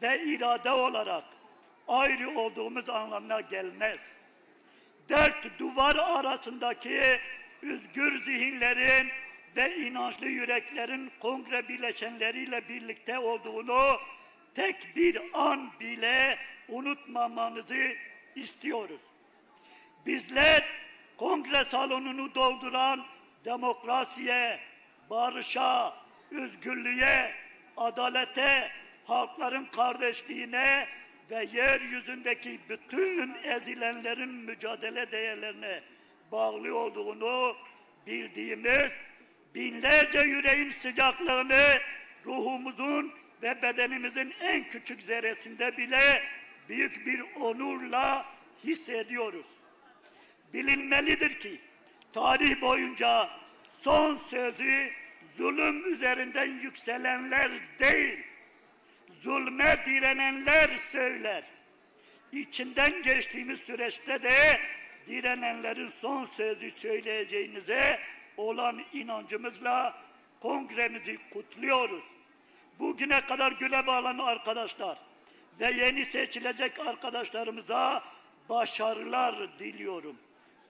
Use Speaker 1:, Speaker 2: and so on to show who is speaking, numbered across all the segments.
Speaker 1: ve irade olarak ayrı olduğumuz anlamına gelmez. Dört duvar arasındaki özgür zihinlerin ve inançlı yüreklerin kongre bileşenleriyle birlikte olduğunu tek bir an bile unutmamanızı istiyoruz. Bizler kongre salonunu dolduran demokrasiye, barışa, özgürlüğe, adalete, halkların kardeşliğine ve yeryüzündeki bütün ezilenlerin mücadele değerlerine bağlı olduğunu bildiğimiz, binlerce yüreğin sıcaklığını ruhumuzun ve bedenimizin en küçük zerresinde bile büyük bir onurla hissediyoruz. Bilinmelidir ki tarih boyunca son sözü zulüm üzerinden yükselenler değil, zulme direnenler söyler. İçinden geçtiğimiz süreçte de direnenlerin son sözü söyleyeceğinize olan inancımızla kongremizi kutluyoruz. Bugüne kadar güle bağlanan arkadaşlar ve yeni seçilecek arkadaşlarımıza başarılar diliyorum.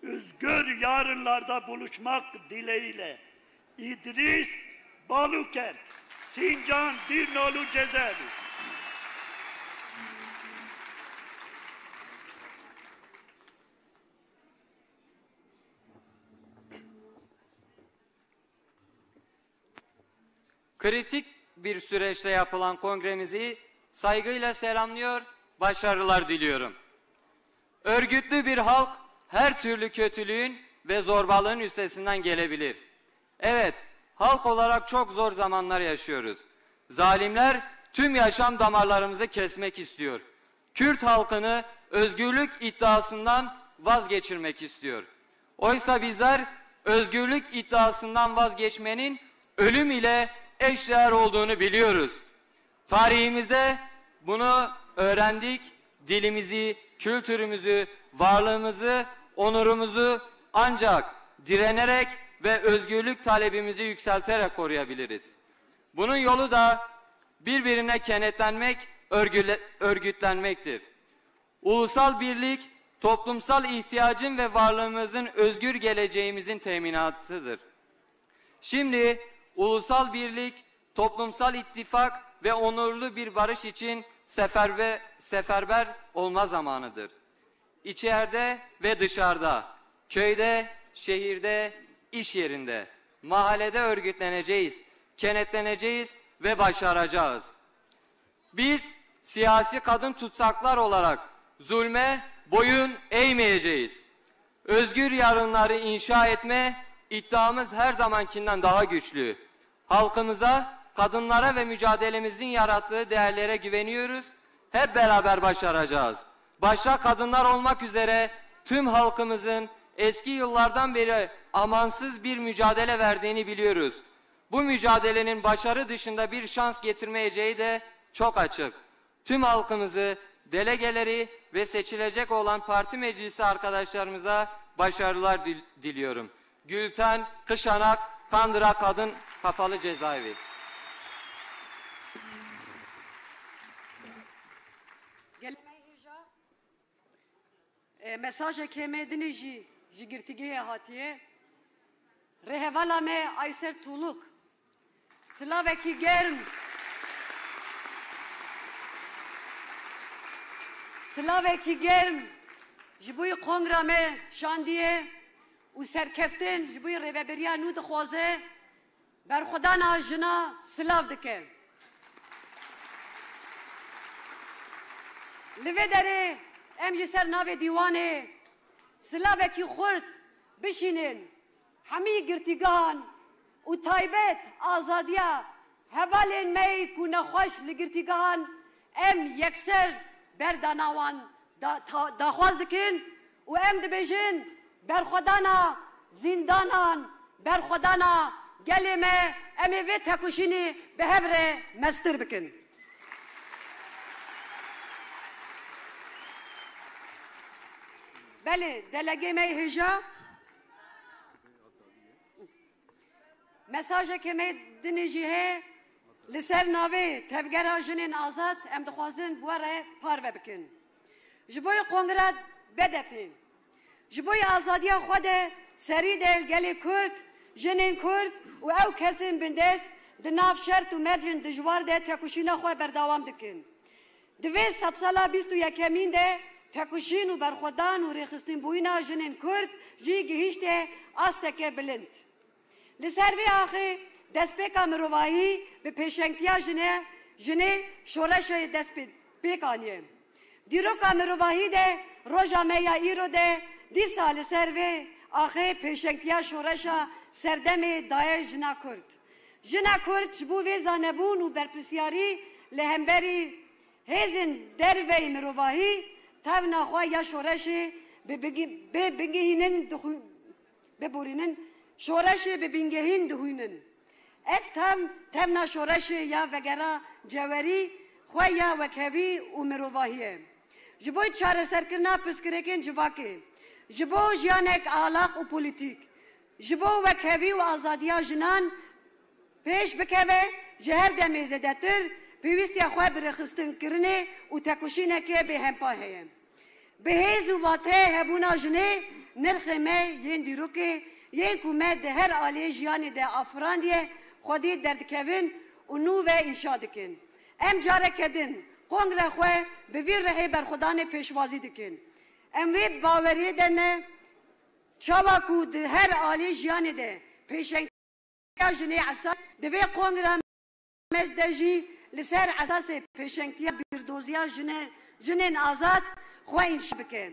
Speaker 1: Özgür yarınlarda buluşmak dileğiyle. İdris Baluken, Sincan Dirnolu Cezayir.
Speaker 2: Kritik bir süreçte yapılan kongremizi saygıyla selamlıyor, başarılar diliyorum. Örgütlü bir halk her türlü kötülüğün ve zorbalığın üstesinden gelebilir. Evet, halk olarak çok zor zamanlar yaşıyoruz. Zalimler tüm yaşam damarlarımızı kesmek istiyor. Kürt halkını özgürlük iddiasından vazgeçirmek istiyor. Oysa bizler özgürlük iddiasından vazgeçmenin ölüm ile eşdeğer olduğunu biliyoruz. Tarihimizde bunu öğrendik, dilimizi, kültürümüzü, varlığımızı, onurumuzu ancak direnerek ve özgürlük talebimizi yükselterek koruyabiliriz. Bunun yolu da birbirine kenetlenmek, örgütlenmektir. Ulusal birlik, toplumsal ihtiyacın ve varlığımızın özgür geleceğimizin teminatıdır. Şimdi ulusal birlik, toplumsal ittifak ve onurlu bir barış için seferber olma zamanıdır. İçeride ve dışarıda, köyde, şehirde, iş yerinde, mahallede örgütleneceğiz, kenetleneceğiz ve başaracağız. Biz siyasi kadın tutsaklar olarak zulme boyun eğmeyeceğiz. Özgür yarınları inşa etme iddiamız her zamankinden daha güçlü. Halkımıza, kadınlara ve mücadelemizin yarattığı değerlere güveniyoruz. Hep beraber başaracağız. Başta kadınlar olmak üzere tüm halkımızın eski yıllardan beri amansız bir mücadele verdiğini biliyoruz. Bu mücadelenin başarı dışında bir şans getirmeyeceği de çok açık. Tüm halkımızı, delegeleri ve seçilecek olan parti meclisi arkadaşlarımıza başarılar diliyorum. Gülten Kışanak, Kandıra Kadın Kapalı Cezaevi.
Speaker 3: Mesajı kemedini jigirtigiye hatiye rehevala me Ayser Tuluk Slaveki germ Slaveki germ jibuy kongra me şandiye u serkeftin jibuy reveberiya nu dixwaze berxudana jina Slav dike Livedere em ji ser navê dîwanê silavekî xurt bişînin hemî girtîgehan û taybet azadiya hevalên me ku nexweş li girtîgehan em yekser berdana wan daxwaz dikin û em dibêjin berxwedana zindanan berxwedana gelê me em ê vê tekuşînê bi hev re mestir bikin. Beli, delege me hêja mesajeke me dinê jî heye لسر ناوی تفگرها جنین آزاد ام دخوازن بواره پارو بکن. جبوی کنگرات بدپی. جبوی آزادی خود سری دل گلی کرد جنین کرد و او کسین بندست دناف شرط و مرجن دجوار ده تکوشینا خواه بردوام دکن. دوی 100 سالا 21 ده تکوشین و برخودان و ریخستین بوینا جنین کرد جی گهیشته آستکه بلند. لسر وی آخی دست پیکا مروایی به پیشنگتیا جنه شورش دست پیکانیه. دیروکا مروایی ده روژا میا ایرو ده دی سال سر وی آخی پیشنگتیا شورشا سردم دای جنا کرد. جنا کرد چبو وی زانبون و برپرسیاری لهمبری هزین در وی مروایی تاو نخواه یا شورشی به بگهینن ببورینن شورشی به بینگهین دهوینن. اف تم نشورشی یا وگرا جوری خواه یا وکوی و مروواهیه. جبوی چاره سرکرنا پسکرکن جواکی. جبو جیانک آلاق و پولیتیک. جبو وکوی و آزادیا جنان پیش بکوه جهر دمیزه دتر پیوستی خواه برخستن کرنه و تکوشینه که به همپا هیم. به هیز و باته هبونا جنه نرخمه ین دیروکه ین کومه ده هر آلی جیانی ده افراندیه خودی دردکوین و نو و انشا دکن. ام جاره کدن کنگره خواه به ویر رهی برخودان پیشوازی دکن. ام وی باوریه دنه چاواکو ده هر آلی جیانی ده پیشنگ جنه عصا ده وی کنگره مجدجی لسر اساس پیشنگتیا بیردوزیا جنین آزاد خواه انشا بکن.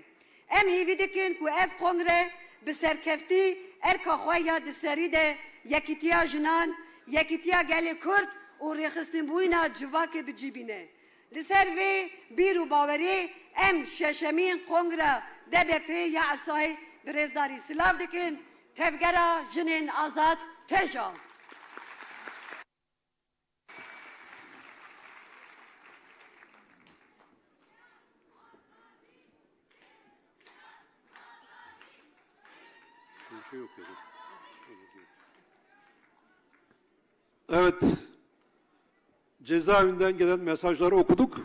Speaker 3: ام هیوی دکن که اف کنگره به سرکفتی ارکا خواه یا دسری ده یکیتیا جنان یکیتیا گلی کرد و ریخستن بوینا جواک بجیبینه. لسر وی بیرو باوری ام ششمین کنگره DBP یا اسای برزداری سلاف دکن تفگرا جنین آزاد تجا.
Speaker 4: Evet, cezaevinden gelen mesajları okuduk.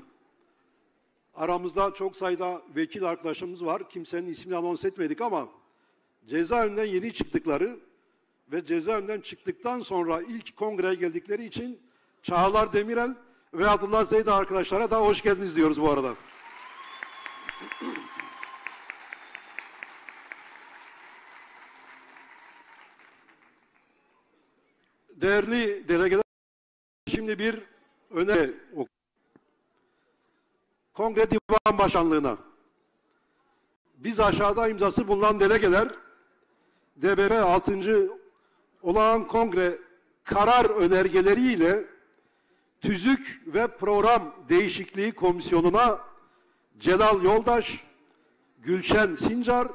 Speaker 4: Aramızda çok sayıda vekil arkadaşımız var. Kimsenin ismini anons etmedik ama cezaevinden yeni çıktıkları ve cezaevinden çıktıktan sonra ilk kongreye geldikleri için Çağlar Demirel ve Abdullah Zeyda arkadaşlara da hoş geldiniz diyoruz bu arada. Değerli delegeler, şimdi bir öneri Kongre Divan Başkanlığı'na. Biz aşağıda imzası bulunan delegeler DBP 6. Olağan Kongre karar önergeleriyle Tüzük ve Program Değişikliği Komisyonu'na Celal Yoldaş, Gülşen Sincar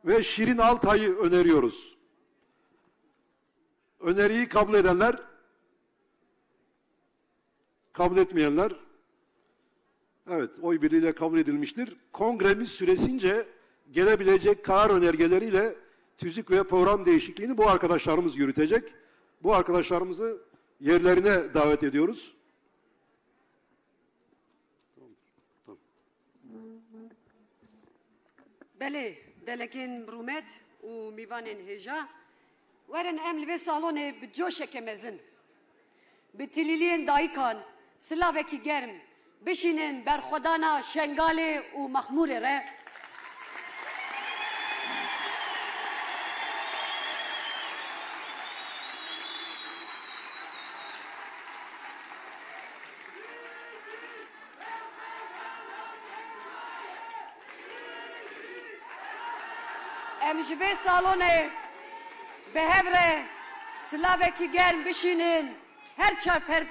Speaker 4: ve Şirin Altay'ı öneriyoruz. Öneriyi kabul edenler, kabul etmeyenler, evet oy birliğiyle kabul edilmiştir. Kongremiz süresince gelebilecek karar önergeleriyle tüzük ve program değişikliğini bu arkadaşlarımız yürütecek. Bu arkadaşlarımızı yerlerine davet ediyoruz.
Speaker 3: Beli, delekin Brumet u Mivanin Heja, ورن امل و سالن بجوش کمزن به تلیلین دایکان سلاوکی گرم بشینن بر خدانا شنگاله و مخمور ره امجبه سالونه به هفره سلاوکی گرم بشینن هر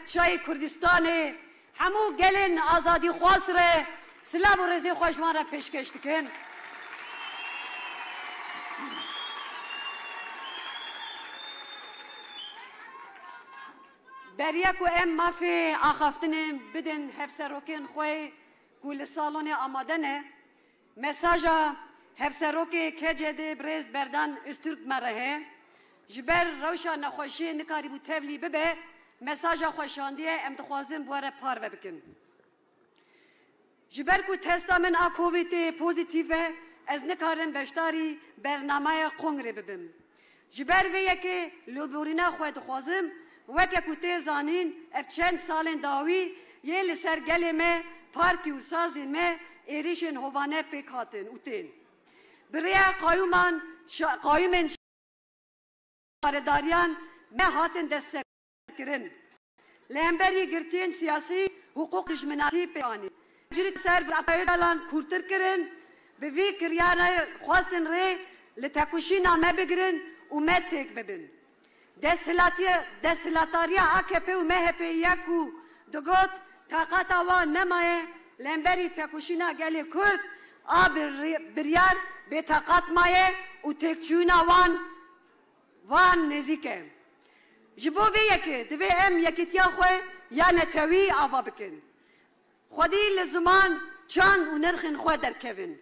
Speaker 3: چای کردستانه همو گلن آزادی خواسره سلاو و رزی خوشمان را پیشکش دکن بریا کو ام مافی آخافتنه بدن هفسروکن خوی گول سالون آمادنه مساجا هفسروکی کجده برز بردن استرک مره جبر روشا نخوشی نکاری بو تبلی ببه mesajı xoşandiye em dixwazin bu ara parve bikin. Ji ber ku testa min a Covidê pozitif e, ez nikarim beşdarî bernamaya kongre bibim. Ji ber vê yekê lêborîna xwe dixwazim, weke ku tê zanîn, ev çend salên dawî yê li ser gelê me partî û sazên me êrişên hovane pêk hatin û tên. Bi rêya qayûmên şaredariyan me hatin destserkirin. Li hemberî girtiyên siyasî hukuk dijminatî pêk anîn. Cirik ser bi Öcalan kurtir kirin, bi vî kiryana xwastin rê li tekuşîna me bigirin û me têk bibin. Desthilatariya AKP û MHP'ye ku digot taqata wan nemaye li hemberî tekuşîna gelê Kurd a biryar bêtaqat maye û têkçûna wan nêzik e. Ji bo vê yekê divê em yekîtiya xwe ya netewî ava bikin. Xwedî li ziman çand û nirxên xwe derkevin.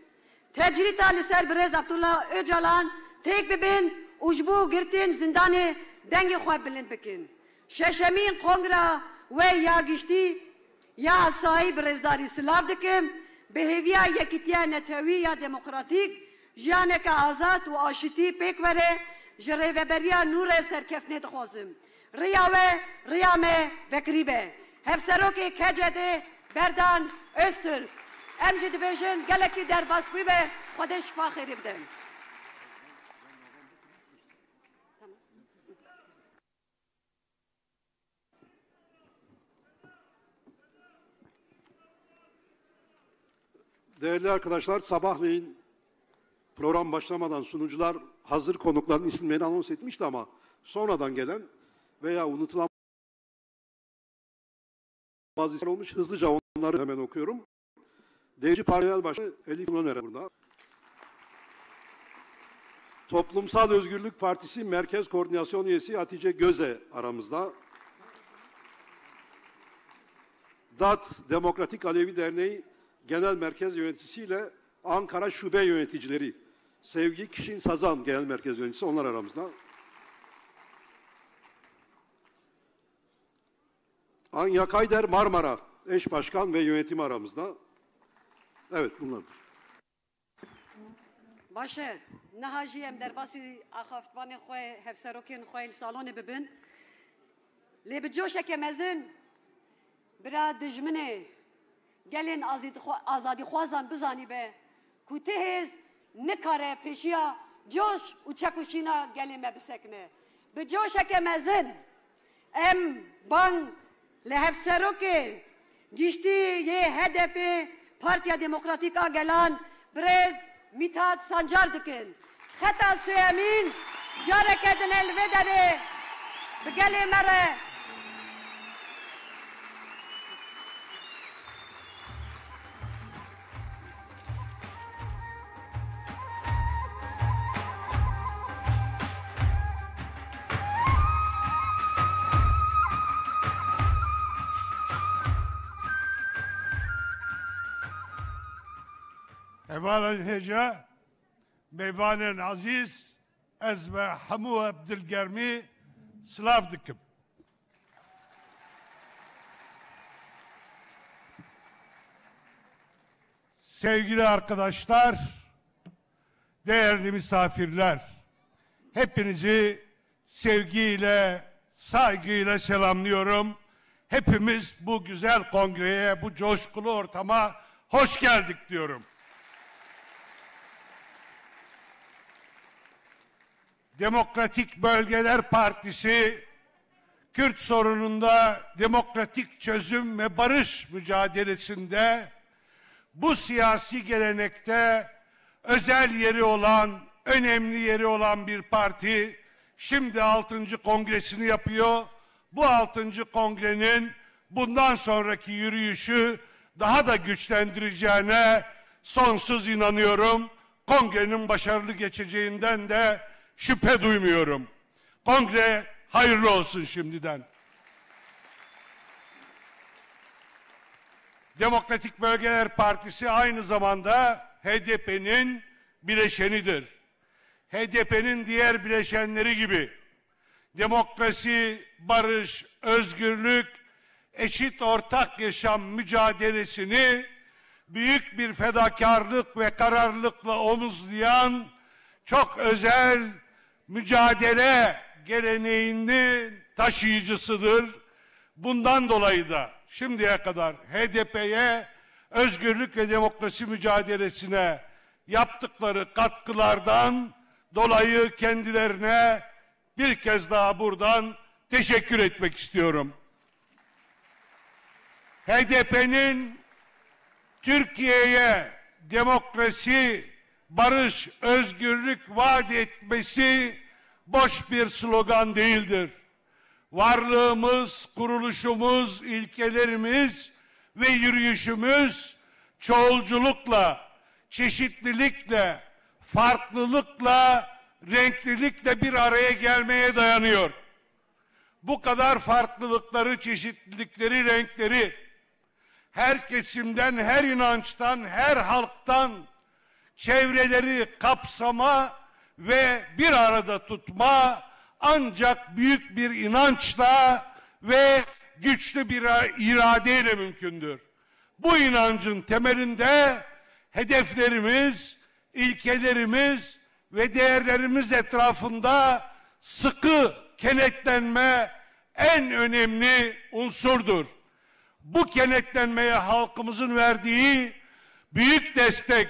Speaker 3: Tecrîta li ser Birêz Abdullah Öcalan têk bibin û ji bo girtên zindanê dengê xwe bilind bikin. Şeşemîn kongra wê ya giştî ya asayî bi rêzdarî silav dikim, bi hêviya yekîtiya netewî ya demokratîk jiyaneke azad û aşîtî pêk were ji rêveberiya nûrê serkeftinê dixwazim. Riya we, riya me vekirî be. Hevserokê KCD Berdan Öztürk. Em jî dibêjin gelekî derbas bû be, Xwedê şifa xêrî bide.
Speaker 4: Değerli arkadaşlar, sabahleyin program başlamadan sunucular hazır konukların isimlerini anons etmişti ama sonradan gelen veya unutulan bazı isimler olmuş. Hızlıca onları hemen okuyorum. Değerli Panel Başkanı Elif Öner burada. Toplumsal Özgürlük Partisi Merkez Koordinasyon Üyesi Hatice Göze aramızda. DAT Demokratik Alevi Derneği Genel Merkez Yöneticisi ile Ankara Şube Yöneticileri Sevgi Kişin Sazan Genel Merkez Yöneticisi, onlar aramızda. Anya Kayder Marmara Eş Başkan ve Yönetimi aramızda. Evet, bunlardır.
Speaker 3: Başı, nehajî em derbasî axaftvanên xwe hevserokên xwe li salonê bibin. Lê bi coşeke mezin bira dijminê gelên azadîxwazan bizanî be ku tihêz nikare pêşiya coş û çekuşîna gelê me bisekine. Bi coşeke mezin em bang li hevserokê giştî yê HDP Partiya Demokratîk a Gelan Birêz Mithat Sancar dikin. Xeta sêyemîn careke din li vê derê bi gelê me re
Speaker 5: Eval Heca, Meyvanen Aziz, ez ve hemû Abdülgermi sılav dikim. Sevgili arkadaşlar, değerli misafirler, hepinizi sevgiyle, saygıyla selamlıyorum. Hepimiz bu güzel kongreye, bu coşkulu ortama hoş geldik diyorum. Demokratik Bölgeler Partisi, Kürt sorununda demokratik çözüm ve barış mücadelesinde bu siyasi gelenekte özel yeri olan, önemli yeri olan bir parti şimdi 6. kongresini yapıyor. Bu 6. kongrenin bundan sonraki yürüyüşü daha da güçlendireceğine sonsuz inanıyorum. Kongrenin başarılı geçeceğinden de şüphe duymuyorum. Kongre hayırlı olsun şimdiden. Demokratik Bölgeler Partisi aynı zamanda HDP'nin bileşenidir. HDP'nin diğer bileşenleri gibi demokrasi, barış, özgürlük, eşit ortak yaşam mücadelesini büyük bir fedakarlık ve kararlılıkla omuzlayan çok özel mücadele geleneğinin taşıyıcısıdır. Bundan dolayı da şimdiye kadar HDP'ye, özgürlük ve demokrasi mücadelesine yaptıkları katkılardan dolayı kendilerine bir kez daha buradan teşekkür etmek istiyorum. HDP'nin Türkiye'ye demokrasi, barış, özgürlük vaat etmesi boş bir slogan değildir. Varlığımız, kuruluşumuz, ilkelerimiz ve yürüyüşümüz çoğulculukla, çeşitlilikle, farklılıkla, renklilikle bir araya gelmeye dayanıyor. Bu kadar farklılıkları, çeşitlilikleri, renkleri her kesimden, her inançtan, her halktan çevreleri kapsama ve bir arada tutma ancak büyük bir inançla ve güçlü bir iradeyle mümkündür. Bu inancın temelinde hedeflerimiz, ilkelerimiz ve değerlerimiz etrafında sıkı kenetlenme en önemli unsurdur. Bu kenetlenmeye halkımızın verdiği büyük destek,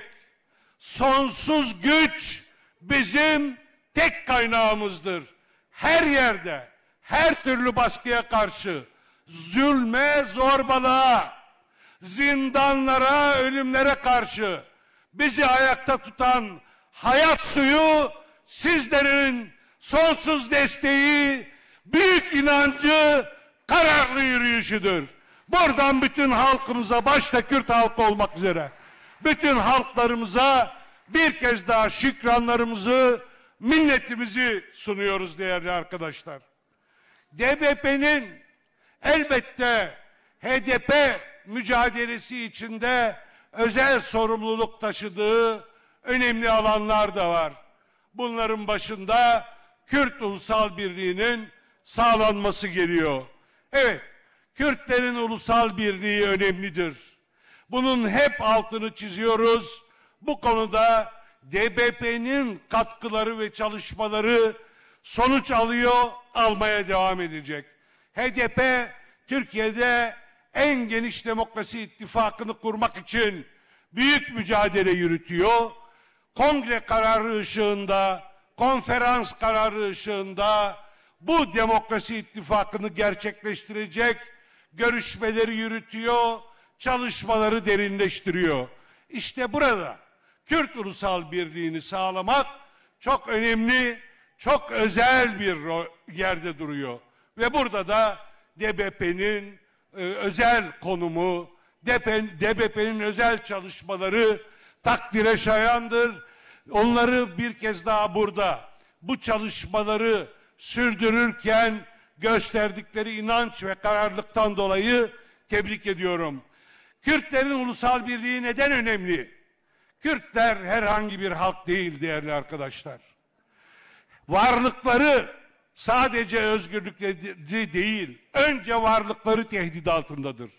Speaker 5: sonsuz güç bizim tek kaynağımızdır. Her yerde, her türlü baskıya karşı, zulme, zorbalığa, zindanlara, ölümlere karşı bizi ayakta tutan hayat suyu sizlerin sonsuz desteği, büyük inancı, kararlı yürüyüşüdür. Buradan bütün halkımıza, başta Kürt halkı olmak üzere, bütün halklarımıza bir kez daha şükranlarımızı, minnetimizi sunuyoruz değerli arkadaşlar. DBP'nin elbette HDP mücadelesi içinde özel sorumluluk taşıdığı önemli alanlar da var. Bunların başında Kürt Ulusal Birliği'nin sağlanması geliyor. Evet, Kürtlerin ulusal birliği önemlidir. Bunun hep altını çiziyoruz. Bu konuda DBP'nin katkıları ve çalışmaları sonuç alıyor, almaya devam edecek. HDP, Türkiye'de en geniş demokrasi ittifakını kurmak için büyük mücadele yürütüyor. Kongre kararı ışığında, konferans kararı ışığında bu demokrasi ittifakını gerçekleştirecek görüşmeleri yürütüyor, çalışmaları derinleştiriyor. İşte burada Kürt Ulusal Birliği'ni sağlamak çok önemli, çok özel bir yerde duruyor. Ve burada da DBP'nin özel konumu, DBP'nin özel çalışmaları takdire şayandır. Onları bir kez daha burada bu çalışmaları sürdürürken gösterdikleri inanç ve kararlılıktan dolayı tebrik ediyorum. Kürtlerin ulusal birliği neden önemli? Kürtler herhangi bir halk değil değerli arkadaşlar. Varlıkları sadece özgürlükleri değil, önce varlıkları tehdit altındadır.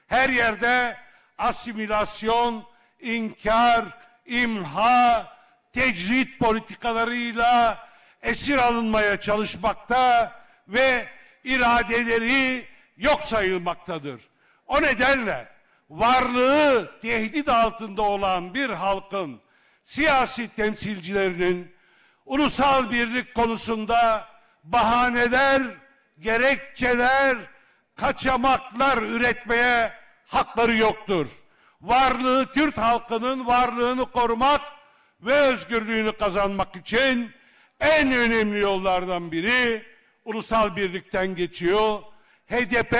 Speaker 5: Her yerde asimilasyon, inkar, imha, tecrit politikalarıyla esir alınmaya çalışmakta ve iradeleri yok sayılmaktadır. O nedenle varlığı tehdit altında olan bir halkın siyasi temsilcilerinin ulusal birlik konusunda bahaneler, gerekçeler, kaçamaklar üretmeye hakları yoktur. Varlığı, Kürt halkının varlığını korumak ve özgürlüğünü kazanmak için en önemli yollardan biri ulusal birlikten geçiyor. HDP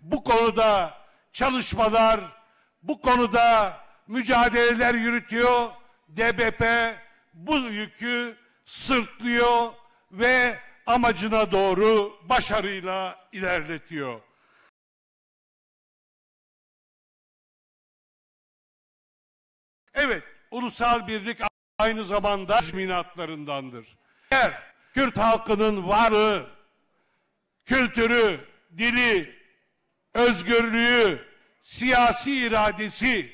Speaker 5: bu konuda çalışmalar, bu konuda mücadeleler yürütüyor. DBP bu yükü sırtlıyor ve amacına doğru başarıyla ilerletiyor. Evet, ulusal birlik aynı zamanda tazminatlarındandır. Eğer Kürt halkının varlığı, kültürü, dili, özgürlüğü, siyasi iradesi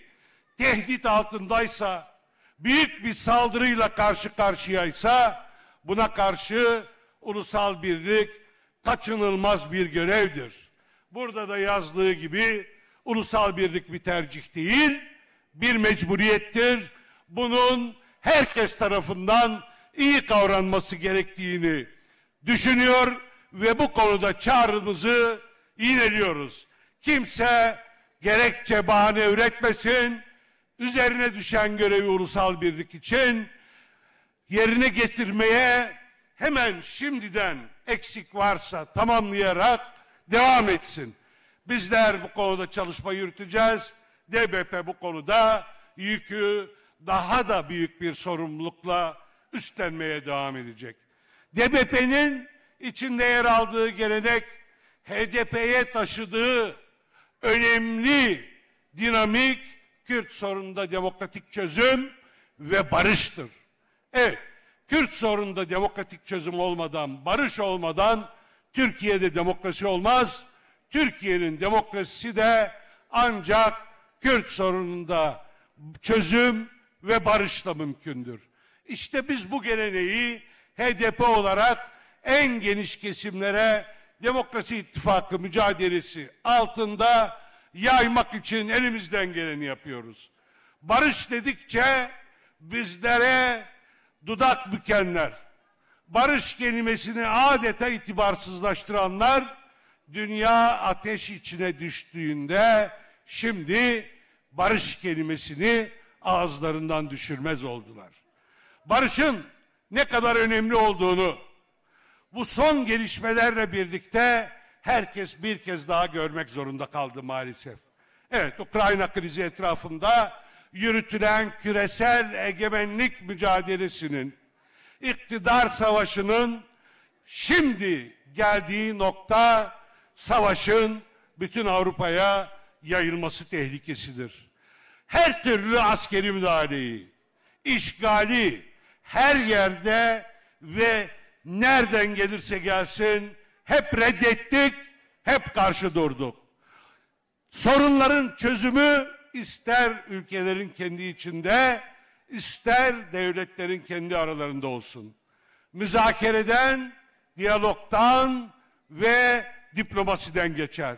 Speaker 5: tehdit altındaysa, büyük bir saldırıyla karşı karşıyaysa, buna karşı ulusal birlik kaçınılmaz bir görevdir. Burada da yazdığı gibi ulusal birlik bir tercih değil, bir mecburiyettir. Bunun herkes tarafından iyi kavranması gerektiğini düşünüyor ve bu konuda çağrımızı yineliyoruz. Kimse gerekçe bahane üretmesin, üzerine düşen görevi ulusal birlik için yerine getirmeye hemen şimdiden eksik varsa tamamlayarak devam etsin. Bizler bu konuda çalışma yürüteceğiz. DBP bu konuda yükü daha da büyük bir sorumlulukla üstlenmeye devam edecek. DBP'nin içinde yer aldığı gelenek, HDP'ye taşıdığı önemli dinamik Kürt sorununda demokratik çözüm ve barıştır. Evet, Kürt sorununda demokratik çözüm olmadan, barış olmadan Türkiye'de demokrasi olmaz. Türkiye'nin demokrasisi de ancak Kürt sorununda çözüm ve barışla mümkündür. İşte biz bu geleneği HDP olarak en geniş kesimlere Demokrasi İttifakı mücadelesi altında yaymak için elimizden geleni yapıyoruz. Barış dedikçe bizlere dudak bükenler, barış kelimesini adeta itibarsızlaştıranlar, dünya ateş içine düştüğünde şimdi barış kelimesini ağızlarından düşürmez oldular. Barışın ne kadar önemli olduğunu bu son gelişmelerle birlikte herkes bir kez daha görmek zorunda kaldı maalesef. Evet, Ukrayna krizi etrafında yürütülen küresel egemenlik mücadelesinin, iktidar savaşının şimdi geldiği nokta, savaşın bütün Avrupa'ya yayılması tehlikesidir. Her türlü askeri müdahaleyi, işgali her yerde ve nereden gelirse gelsin hep reddettik, hep karşı durduk. Sorunların çözümü ister ülkelerin kendi içinde, ister devletlerin kendi aralarında olsun. Müzakereden, diyalogtan ve diplomasiden geçer.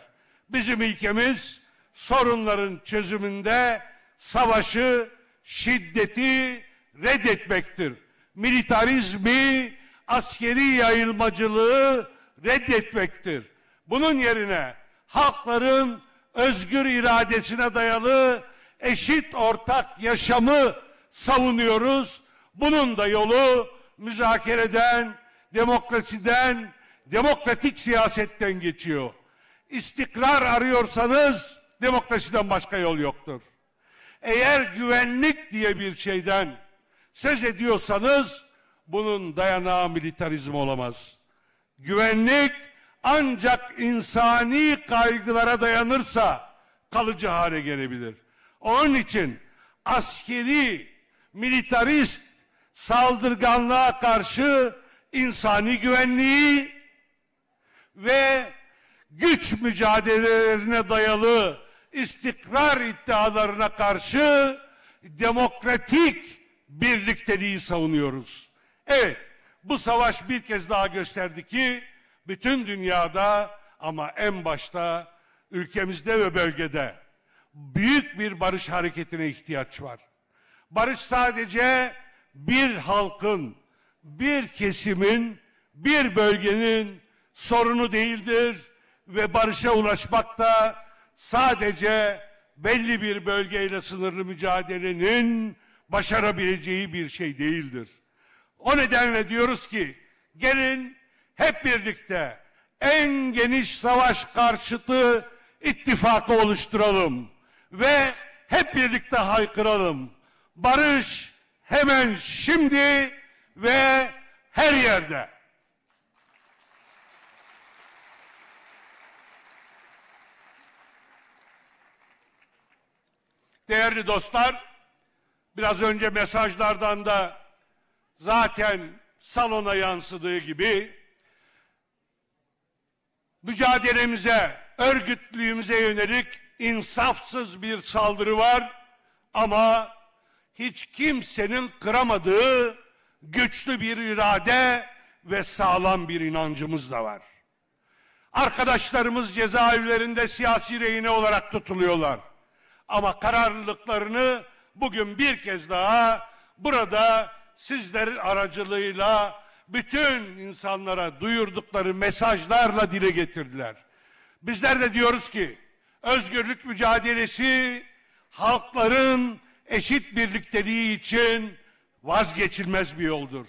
Speaker 5: Bizim ilkemiz sorunların çözümünde savaşı, şiddeti reddetmektir. Militarizmi, askeri yayılmacılığı reddetmektir. Bunun yerine halkların özgür iradesine dayalı eşit ortak yaşamı savunuyoruz. Bunun da yolu müzakereden, demokrasiden, demokratik siyasetten geçiyor. İstikrar arıyorsanız demokrasiden başka yol yoktur. Eğer güvenlik diye bir şeyden söz ediyorsanız bunun dayanağı militarizm olamaz. Güvenlik ancak insani kaygılara dayanırsa kalıcı hale gelebilir. Onun için askeri, militarist saldırganlığa karşı insani güvenliği ve güç mücadelelerine dayalı istikrar iddialarına karşı demokratik birlikteliği savunuyoruz. Evet, bu savaş bir kez daha gösterdi ki bütün dünyada ama en başta ülkemizde ve bölgede büyük bir barış hareketine ihtiyaç var. Barış sadece bir halkın, bir kesimin, bir bölgenin sorunu değildir ve barışa ulaşmak da sadece belli bir bölgeyle sınırlı mücadelenin başarabileceği bir şey değildir. O nedenle diyoruz ki gelin hep birlikte en geniş savaş karşıtı ittifakı oluşturalım ve hep birlikte haykıralım. Barış hemen şimdi ve her yerde. Değerli dostlar, biraz önce mesajlardan da zaten salona yansıdığı gibi mücadelemize, örgütlüğümüze yönelik insafsız bir saldırı var ama hiç kimsenin kıramadığı güçlü bir irade ve sağlam bir inancımız da var. Arkadaşlarımız cezaevlerinde siyasi rehine olarak tutuluyorlar. Ama kararlılıklarını bugün bir kez daha burada sizlerin aracılığıyla bütün insanlara duyurdukları mesajlarla dile getirdiler. Bizler de diyoruz ki özgürlük mücadelesi halkların eşit birlikteliği için vazgeçilmez bir yoldur.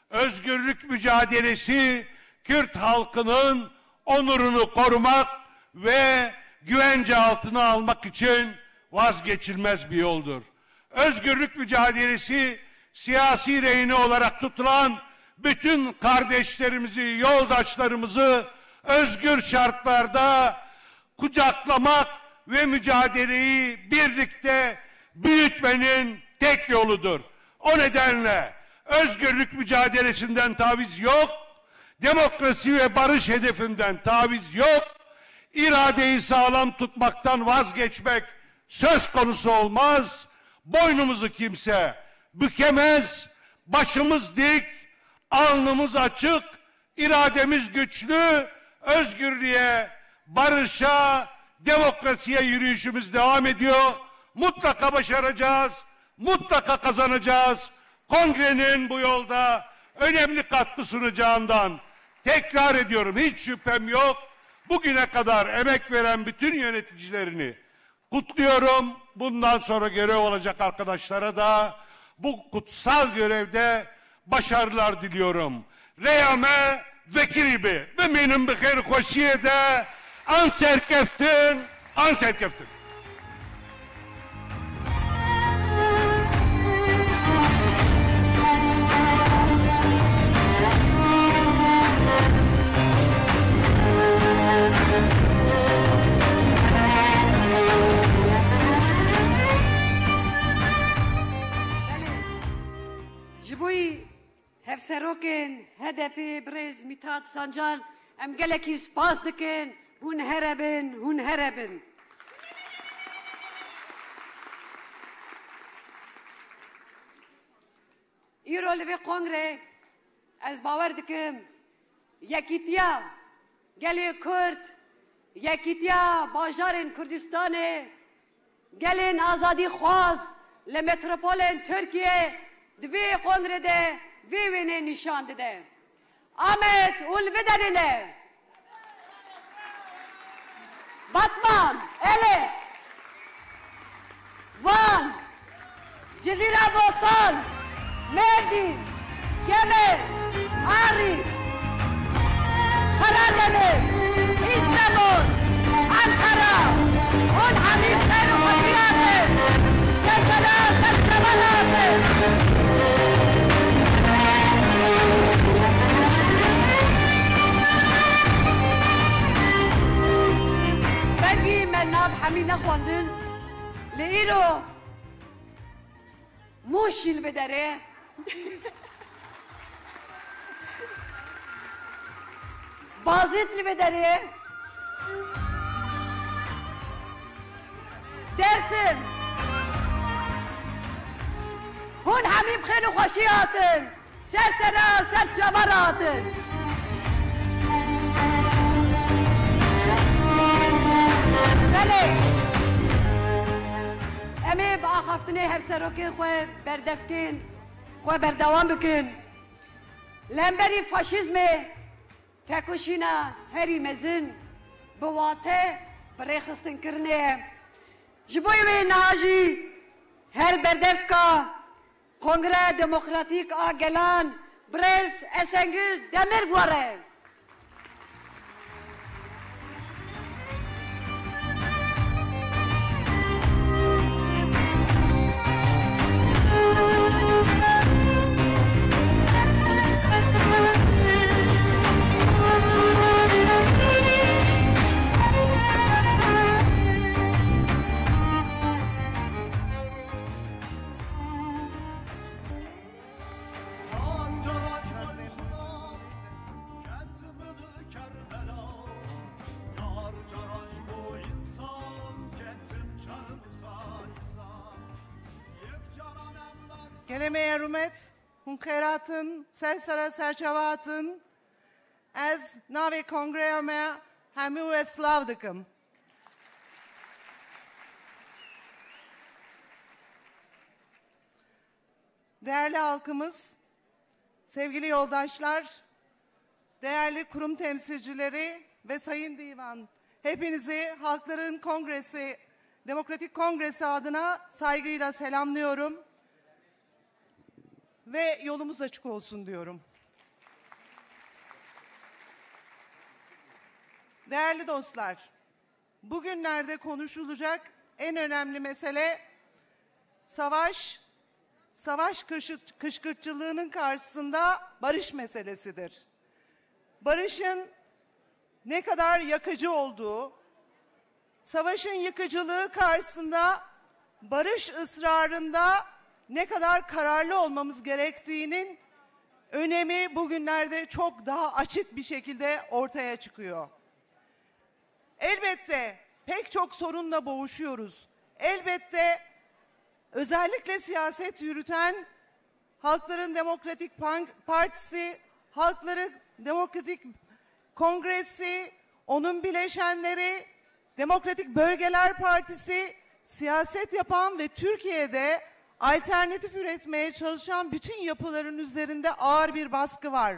Speaker 5: Özgürlük mücadelesi Kürt halkının onurunu korumak ve güvence altına almak için vazgeçilmez bir yoldur. Özgürlük mücadelesi siyasi rehine olarak tutulan bütün kardeşlerimizi, yoldaşlarımızı özgür şartlarda kucaklamak ve mücadeleyi birlikte büyütmenin tek yoludur. O nedenle özgürlük mücadelesinden taviz yok, demokrasi ve barış hedefinden taviz yok, iradeyi sağlam tutmaktan vazgeçmek söz konusu olmaz, boynumuzu kimse bükemez, başımız dik, alnımız açık, irademiz güçlü, özgürlüğe, barışa, demokrasiye yürüyüşümüz devam ediyor. Mutlaka başaracağız, mutlaka kazanacağız. Kongrenin bu yolda önemli katkı sunacağından tekrar ediyorum, hiç şüphem yok. Bugüne kadar emek veren bütün yöneticilerini kutluyorum. Bundan sonra görev olacak arkadaşlara da bu kutsal görevde başarılar diliyorum. Reyame vekilibi ve benim bixer xoşiye de anserkeftin.
Speaker 3: Hevserokên HDP Brez Mithat Sancar em gelekî spas dikin, hûn herebin. Îro li vê kongre ez bawer dikim yekîtiya gelê Kurd, yekîtiya bajarên Kurdistanê, gelên azadî xwaz li metropolên Tirkiye di vê kongrede vê wênê nîşan dide. Amed û li vê derê Batman, Elê, Van, Cezîra Botan, Merdin, Gemer, Arif, Karadeniz, İstanbul, Ankara, hûn hemî xeyr û xweşiyan bin. Serselam, sersevelan bin. hemî nexwandin li îro Mûşî li vê derê Bazît li vê derê Dersim hûn hemî bi xêr û xweşî hatin ser sera ser çavar hatin em ê bi axaftinê hevserokên xwe berdevkên xwe berdewam bikin li hemberî faşîzmê tekoşîna herî mezin bi wate bi rêxistinkirinê ye ji bo wê niha jî her berdevka Kongre Demokratîk a Gelan Brez Esengil Demirbuar e
Speaker 6: Geleme erumet, hun khairatın, sersara serçavatın, ez nave kongreyame hemu eslav dikim. Değerli halkımız, sevgili yoldaşlar, değerli kurum temsilcileri ve Sayın Divan, hepinizi Halkların Kongresi, Demokratik Kongresi adına saygıyla selamlıyorum ve yolumuz açık olsun diyorum. Değerli dostlar, bugünlerde konuşulacak en önemli mesele savaş kışkırtçılığının karşısında barış meselesidir. Barışın ne kadar yakıcı olduğu, savaşın yıkıcılığı karşısında barış ısrarında ne kadar kararlı olmamız gerektiğinin önemi bugünlerde çok daha açık bir şekilde ortaya çıkıyor. Elbette pek çok sorunla boğuşuyoruz. Elbette özellikle siyaset yürüten Halkların Demokratik Partisi, Halkların Demokratik Kongresi, onun bileşenleri, Demokratik Bölgeler Partisi, siyaset yapan ve Türkiye'de alternatif üretmeye çalışan bütün yapıların üzerinde ağır bir baskı var.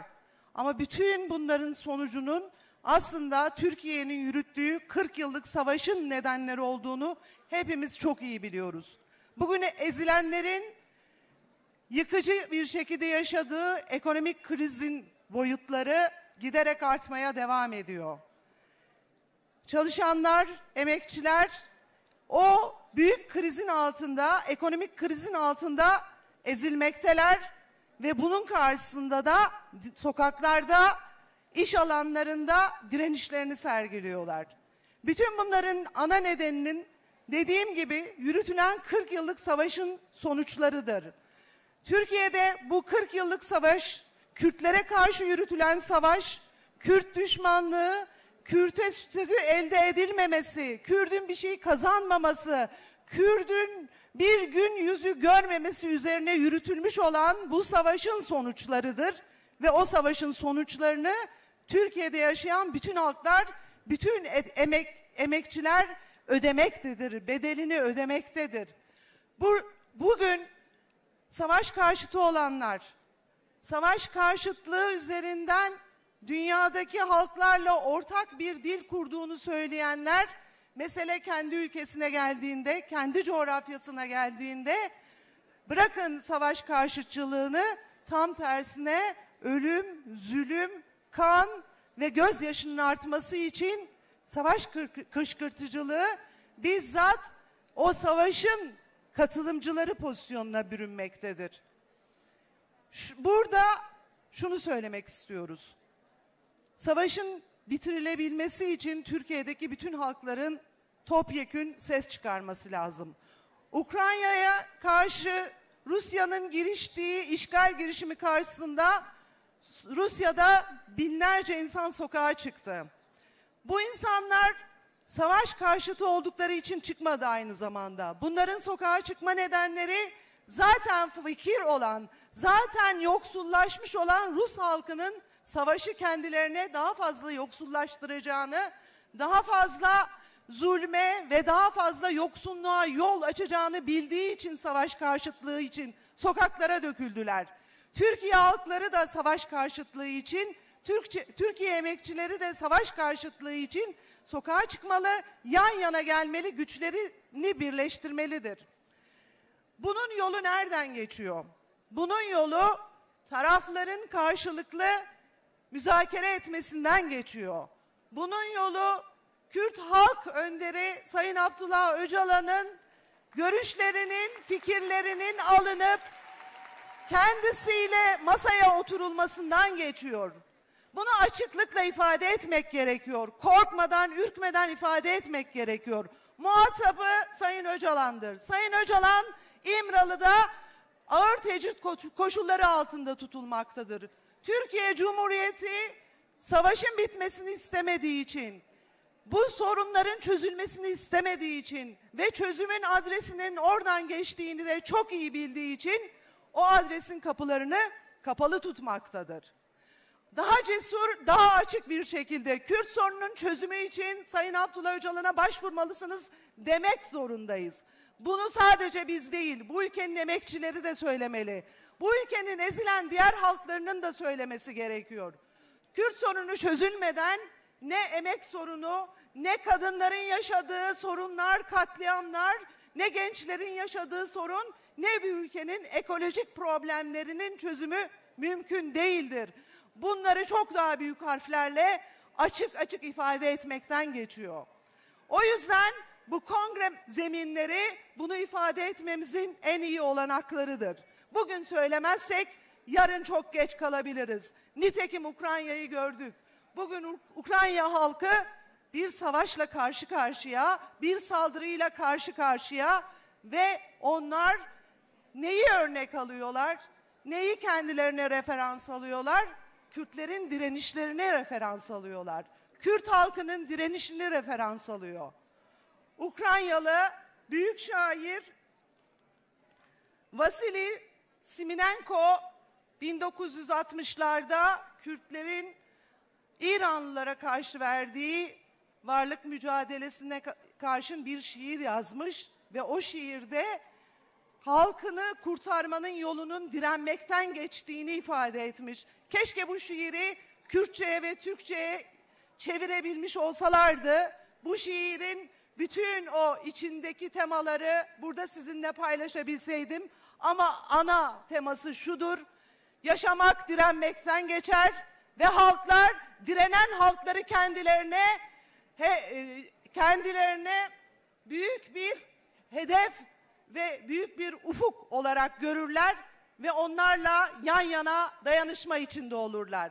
Speaker 6: Ama bütün bunların sonucunun aslında Türkiye'nin yürüttüğü 40 yıllık savaşın nedenleri olduğunu hepimiz çok iyi biliyoruz. Bugün ezilenlerin yıkıcı bir şekilde yaşadığı ekonomik krizin boyutları giderek artmaya devam ediyor. Çalışanlar, emekçiler o büyük krizin altında, ekonomik krizin altında ezilmekteler ve bunun karşısında da sokaklarda, iş alanlarında direnişlerini sergiliyorlar. Bütün bunların ana nedeninin dediğim gibi yürütülen 40 yıllık savaşın sonuçlarıdır. Türkiye'de bu 40 yıllık savaş, Kürtlere karşı yürütülen savaş, Kürt düşmanlığı, Kürt'e statü elde edilmemesi, Kürt'ün bir şey kazanmaması, Kürt'ün bir gün yüzü görmemesi üzerine yürütülmüş olan bu savaşın sonuçlarıdır. Ve o savaşın sonuçlarını Türkiye'de yaşayan bütün halklar, bütün emekçiler ödemektedir, bedelini ödemektedir. Bugün savaş karşıtı olanlar, savaş karşıtlığı üzerinden dünyadaki halklarla ortak bir dil kurduğunu söyleyenler, mesele kendi ülkesine geldiğinde, kendi coğrafyasına geldiğinde, bırakın savaş karşıtçılığını, tam tersine ölüm, zulüm, kan ve gözyaşının artması için savaş kışkırtıcılığı bizzat o savaşın katılımcıları pozisyonuna bürünmektedir. Burada şunu söylemek istiyoruz. Savaşın bitirilebilmesi için Türkiye'deki bütün halkların topyekün ses çıkarması lazım. Ukrayna'ya karşı Rusya'nın giriştiği işgal girişimi karşısında Rusya'da binlerce insan sokağa çıktı. Bu insanlar savaş karşıtı oldukları için çıkmadı aynı zamanda. Bunların sokağa çıkma nedenleri zaten fakir olan, zaten yoksullaşmış olan Rus halkının savaşı kendilerine daha fazla yoksullaştıracağını, daha fazla zulme ve daha fazla yoksunluğa yol açacağını bildiği için savaş karşıtlığı için sokaklara döküldüler. Türkiye halkları da savaş karşıtlığı için, Türkiye emekçileri de savaş karşıtlığı için sokağa çıkmalı, yan yana gelmeli, güçlerini birleştirmelidir. Bunun yolu nereden geçiyor? Bunun yolu tarafların karşılıklı müzakere etmesinden geçiyor. Bunun yolu Kürt halk önderi Sayın Abdullah Öcalan'ın görüşlerinin, fikirlerinin alınıp kendisiyle masaya oturulmasından geçiyor. Bunu açıklıkla ifade etmek gerekiyor. Korkmadan, ürkmeden ifade etmek gerekiyor. Muhatabı Sayın Öcalan'dır. Sayın Öcalan İmralı'da ağır tecrit koşulları altında tutulmaktadır. Türkiye Cumhuriyeti savaşın bitmesini istemediği için, bu sorunların çözülmesini istemediği için ve çözümün adresinin oradan geçtiğini de çok iyi bildiği için o adresin kapılarını kapalı tutmaktadır. Daha cesur, daha açık bir şekilde Kürt sorununun çözümü için Sayın Abdullah Öcalan'a başvurmalısınız demek zorundayız. Bunu sadece biz değil, bu ülkenin emekçileri de söylemeli. Bu ülkenin ezilen diğer halklarının da söylemesi gerekiyor. Kürt sorunu çözülmeden ne emek sorunu, ne kadınların yaşadığı sorunlar, katliamlar, ne gençlerin yaşadığı sorun, ne bir ülkenin ekolojik problemlerinin çözümü mümkün değildir. Bunları çok daha büyük harflerle açık açık ifade etmekten geçiyor. O yüzden bu kongre zeminleri bunu ifade etmemizin en iyi olanaklarıdır. Bugün söylemezsek yarın çok geç kalabiliriz. Nitekim Ukrayna'yı gördük. Bugün Ukrayna halkı bir savaşla karşı karşıya, bir saldırıyla karşı karşıya ve onlar neyi örnek alıyorlar? Neyi kendilerine referans alıyorlar? Kürtlerin direnişlerine referans alıyorlar. Kürt halkının direnişini referans alıyor. Ukraynalı büyük şair Vasili Simonenko 1960'larda Kürtlerin İranlılara karşı verdiği varlık mücadelesine karşın bir şiir yazmış ve o şiirde halkını kurtarmanın yolunun direnmekten geçtiğini ifade etmiş. Keşke bu şiiri Kürtçe'ye ve Türkçe'ye çevirebilmiş olsalardı. Bu şiirin bütün o içindeki temaları burada sizinle paylaşabilseydim. Ama ana teması şudur: yaşamak direnmekten geçer ve halklar, direnen halkları kendilerine büyük bir hedef ve büyük bir ufuk olarak görürler ve onlarla yan yana dayanışma içinde olurlar.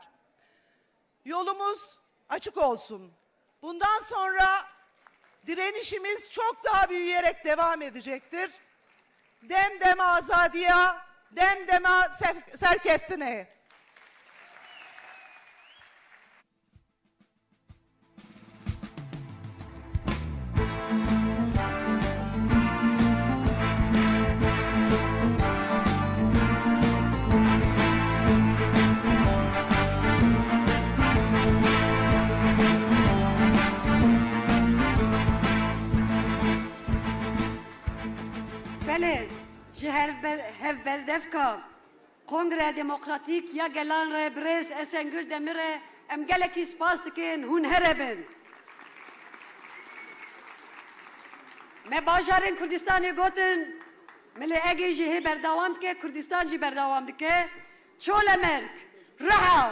Speaker 6: Yolumuz açık olsun. Bundan sonra direnişimiz çok daha büyüyerek devam edecektir. Dem deme azadiya, dem deme serkeftine.
Speaker 3: بله جه هفبلدفکا کنگره دموکراتیک یا گلان ره برس اسنگل دمره ام گلکی سپاس دکن هون هربن me bajarên Kurdistanê gotin milê egê jî hê berdewam dike, Kurdistan jî berdewam dike. Çolemerg, Reha,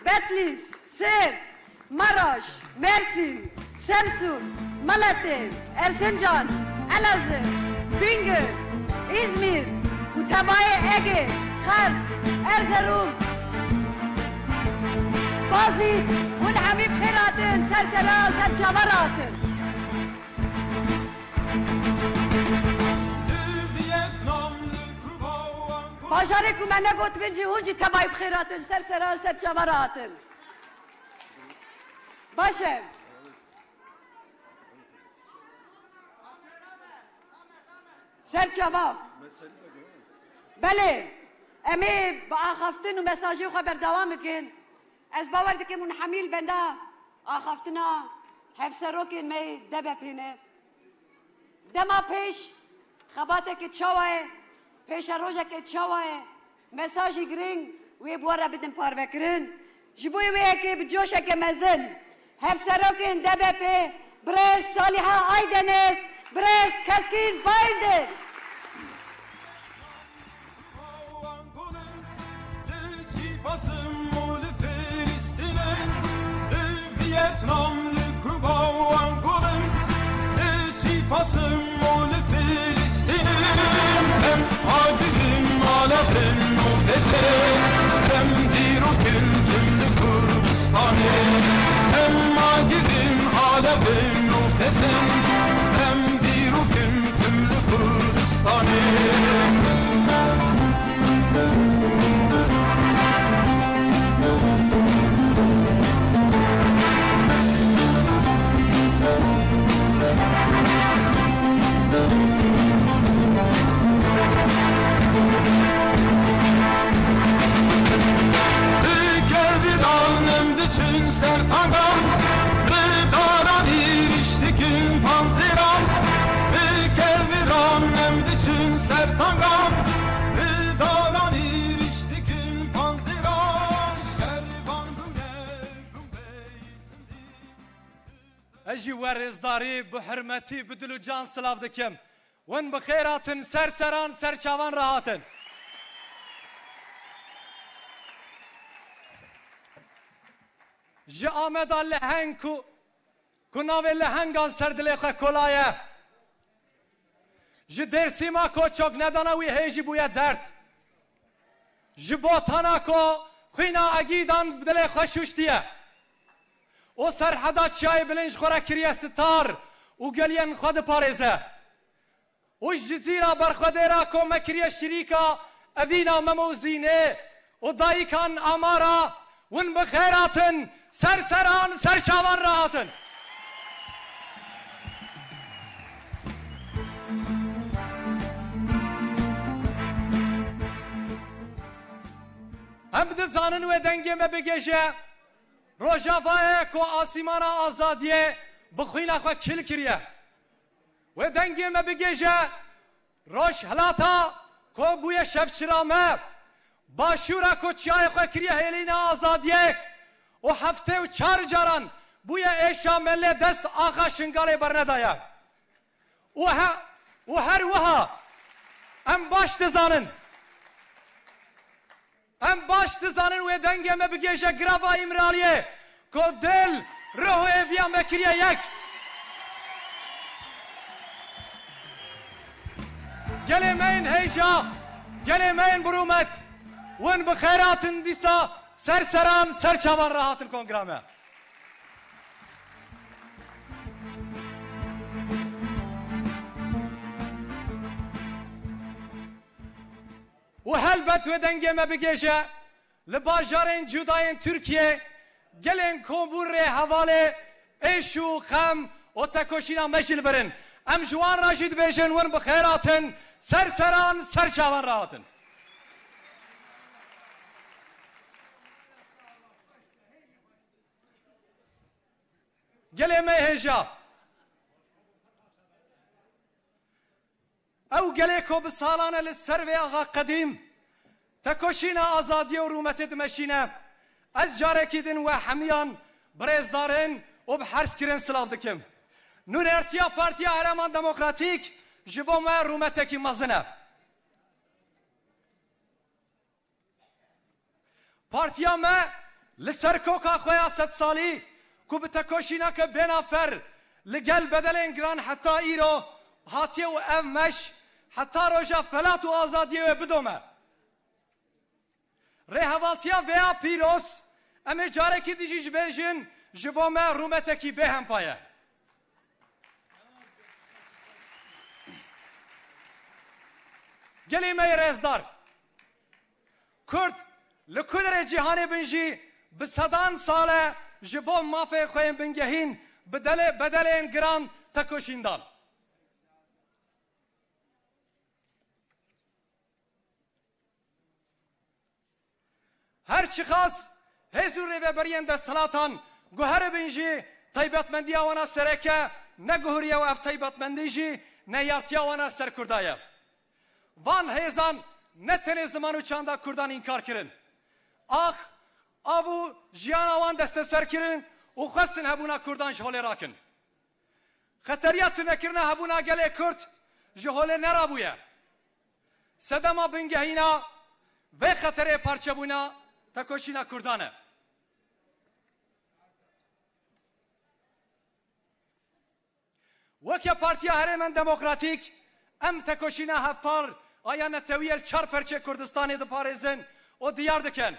Speaker 3: Betlis, Sêrt, Maraş, Mersin, Semsun, Malatya, Erzincan, Elazığ, Bingöl, İzmir, û tebayê Egê, Kars, Erzurum, Bazî hûn hemî bi xêr hatin, sersera, serçavar hatin. Bajarê ku me negotin jî hûn jî tebayê bi xêr hatin, sersera, serçavar hatin. Baş e. Serçava. Belê, em ê bi axaftin û mesajê xwe berdewam bikin. Ez bawer dikim hûn hemîl benda axaftina hevserokên me debepîne. Dema pêş xebatekê çawa ye, pêşa rojekê çawa ye, mesajê giring wê bi we re bidin parvekirin. Ji bo wê yekê bi coşekê mezin hevserokên DBP Brez Saliha Aydeniz, Brez Keskin Bayındır.
Speaker 7: sertangan Bildaran irişti gün panziran Şerban bune
Speaker 8: اجي ورزداري بحرمتي بدلو جان سلاف دكم وين بخيراتن سرسران سرچاوان راحتن جي آمد اللهنكو كناوي اللهنگان سردليخه كولايه جي درسيما كو چوك ندانوي هيجي بويا درد جي بوتانا كو خينا اگيدان بدليخه شوشتيه او سرحدا چای بلنج خورا کریه ستار او گلین خود پارزه او جزیره برخوده را که مکریه شریکا اوینا مموزینه او دایکان آمارا ون بخیراتن سرسران سرشاوان راحتن هم دزانن و دنگی مبگیشه روجاوایه کو آسیمانا آزادیه بخوینا خو کل کریه و دنگی ما بگیجه روش هلاتا کو بوی شفچرامه باشورا کو چیای خو کریه هلینا آزادیه و هفته و 4 جاران بوی ایشا ملی دست آخا شنگاله برندایه و هر وها ام باش دزانن ام باش دزانن و دنگی ما بگیجه گراوا امرالیه کو دل روح اویا مکریه یک گلیمین هیجا گلیمین برومت ون بخیراتن دیسا سرسران سرچاوان راحتن کنگرامه و هلبت و دنگی ما بگیجه لباجارین جداین ترکیه گلین کومبور ره حواله ایشو خم و تکوشینا مشل برن ام جوان راشد بیشن ون بخیراتن سرسران سرچاوان راحتن گلی می هجا او گلی کو بسالانه لسر و آغا قدیم تکوشینا آزادی و رومت دمشینه از جارکی دن و حمیان برزدارن و بحرس کرن سلاف دکم نور ارتیا پارتیا هرمان دموکراتیک جبو ما رومتکی مزنه پارتیا ما لسرکوکا خویا 100 سالی کو بتکوشینا که بنافر لگل بدلین گران حتی ایرو هاتیه و امش حتی روژا فلات و آزادیه و بدومه رهوالتیا ویا پیروس امی جاره کی دیجیج بیجن جبو ما رومتکی به هم پایه گلی می رزدار کرد لکدر جهانی بنجی بسدان ساله جبو مافه خویم بنگهین بدلین گران تکوشیندان هر چی خاص هزوری و برین دستلاتان گوهر بنجی طیبتمندی آوانا سرکه نه گوهری و اف طیبتمندی جی نه یارتی آوانا سر کردایه وان هیزان نه تنی زمانو چاندا کردان انکار کرن آخ آبو جیان آوان دست سر کرن و خستن هبونا کردان جهوله راکن خطریات نکرنه هبونا گله کرد جهوله نرابویه سدما بنگهینا و خطره پارچه بونا تکوشینا کردانه وکیا پارتیا هرمن دموکراتیک ام تکوشینا هفار آیا نتویل 4 پرچه کردستانی دو پارزن و دیار دکن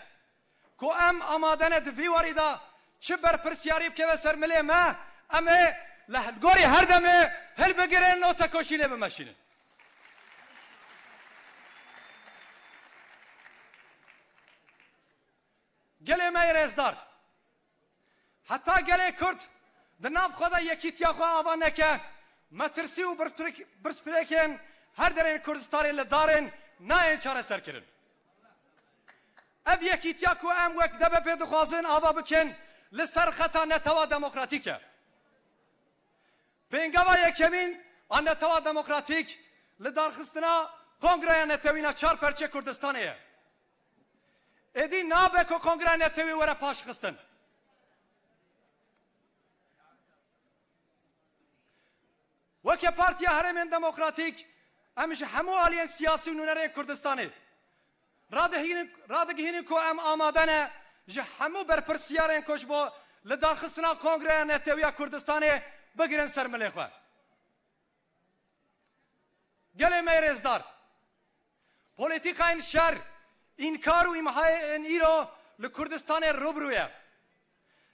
Speaker 8: کو ام آمادن دوی واریدا چه بر پرسیاری که و سرمله ما امه لحدگوری هر دمه هل بگیرن و تکوشینه بمشینه گله می رزدار حتی گله کرد دناف خدا یکیتیا خواه آوان نکه مترسی و برسپریکن هر درین کردستانی لدارن نه این چاره سر کرن اف یکیتیا کو ام وک دبه پید خوازن آوا بکن لسر خطا نتوا دموکراتیکه پینگاوا یکمین آن نتوا دموکراتیک لدار خستنا کنگره نتوینا چار پرچه کردستانیه ادی نابه که کنگره نتوی وره پاش خستن وکه پارتیا هرمین دموکراتیک امش همو آلین سیاسی نونره کردستانه رادگهین که ام آمادنه جه همو برپرسیارین کش با لدارخستنا کنگره نتویا کردستانه بگیرن سرمله خواه گله میرزدار پولیتیکا این شر اینکار و ایمهای این ایرو لکردستان روبرویه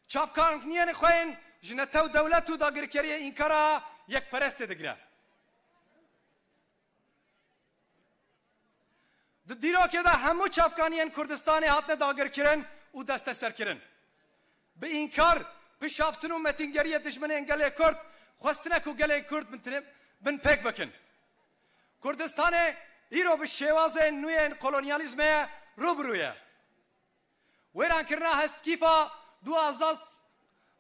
Speaker 8: چافکانکنین خوین جنتو دولت و داگرکری اینکارا یک پرست دگره دیرو که ده همو چافکانین کردستان هاتنه داگر کرن و دست سر کرن به اینکار پیشافتن و متینگری دشمن انگله کرد خواستنه که گله کرد بن پک بکن کردستان ایرو به شواز نوی کولونیالیزم روبرویه ویران کرنا هست کیفا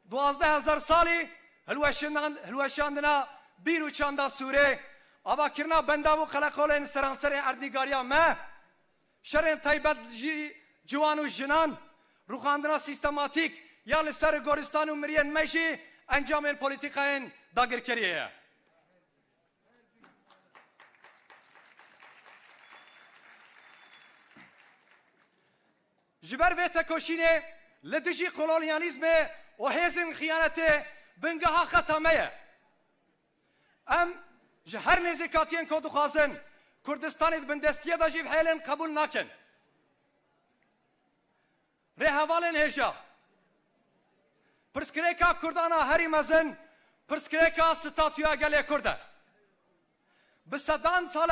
Speaker 8: 12,000 سالی هلوشاندنا بیرو چاندا سوره آبا کرنا بنداو خلقولین سرانسر اردیگاریا ما شرین تایبت جوان و جنان روخاندنا سیستماتیک یا لسر گورستان و مرین مشی انجام پولیتیکاین داگرکریه جبر و تکوشینه لدجی کولونیالیزم و هزن خیانت بنگاه ختمه ام جهر نزیکاتین کدو خازن کردستانی بندستیه دا جیب حیلن قبول نکن ره حوالن هجا پرسکریکا کردانا هری مزن پرسکریکا ستاتویا گلی کرده بصدان سال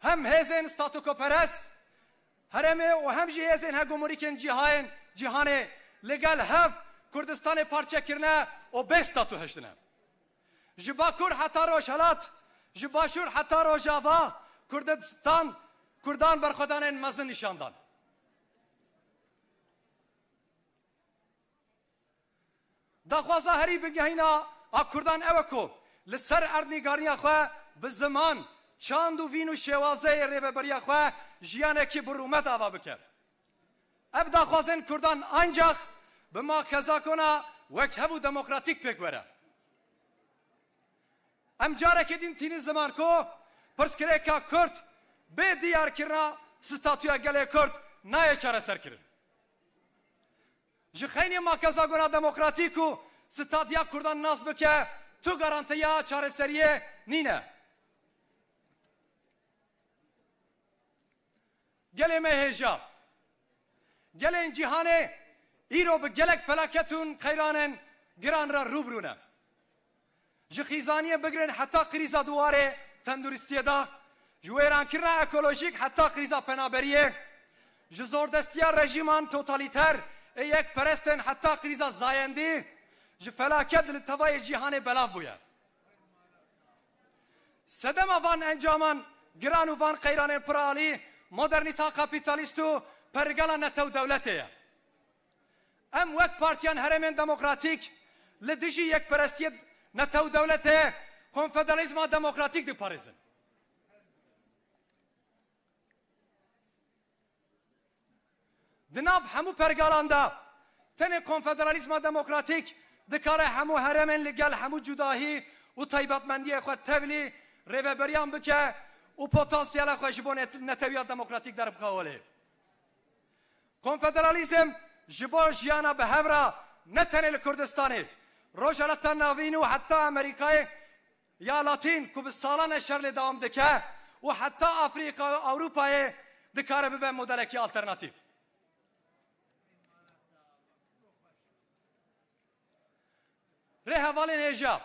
Speaker 8: هم هزن ستاتوکو پرس هرمه و هم جی هزن هگوموریکن جهانه لگل هف کردستان پارچه کرنه و بستاتو هشتنه جباکور حتی روشالات جباشور حتی روجاوا کردان برخودان مزن نشاندان دخوازا هری بگهینا کردان اوکو لسر اردنیگارنیا خواه به زمان چاند و وین و شوازه ریوبریا خواه جیانه که برومت آوا بکر اف دخوازن کردان انجاخ به ما خزا کنا وک هفو دموکراتیک پکوره ام جاره که دین تینی زمان کو پرسکریکا کرد به دیار کرنا ستاتویا گله کرد نایه چاره سر کرن جخینی ما خزا کنا دموکراتیکو ستاتیا کردان ناس بکه تو گارانتیا چاره سریه نینه گله مهجا گله این جهانه ایرو به گلک فلاکتون خیرانن گران را روبرونه جخیزانیه بگرن حتی قریزا دواره تندرستیه دا جویران کرنا اکولوژیک حتی قریزا پنابریه جزوردستیا رژیمان توتالیتر یک پرستن حتی قریزا زایندی جفلاکت لطوای جهان بلاف بویا سدم وان انجامان گران وان خیران پرالی مدرنیتا کپیتالیستو پرگلا نتو دولته ام وک پارتیان هرمین دموکراتیک لدیجی یک پرستیت نتو دولته کنفدرالیزم دموکراتیک دی پاریزن دناب همو پرگالاندا تن کنفدرالیزم دموکراتیک دکاره همو هرمین لگل همو جداهی و طیبتمندی خود تولی ریوبریان بکه و پتانسیل خود جبو نتویات دموکراتیک در بخواله کنفدرالیزم جبو جیانا به هورا نتنه لکردستانی روشالتا ناوین و حتی امریکای یا لاتین که به سالان شرل دوام دکه و حتی افریقا و اروپای دکاره ببه مدرکی آلترناتیف ره حوالین ایجاب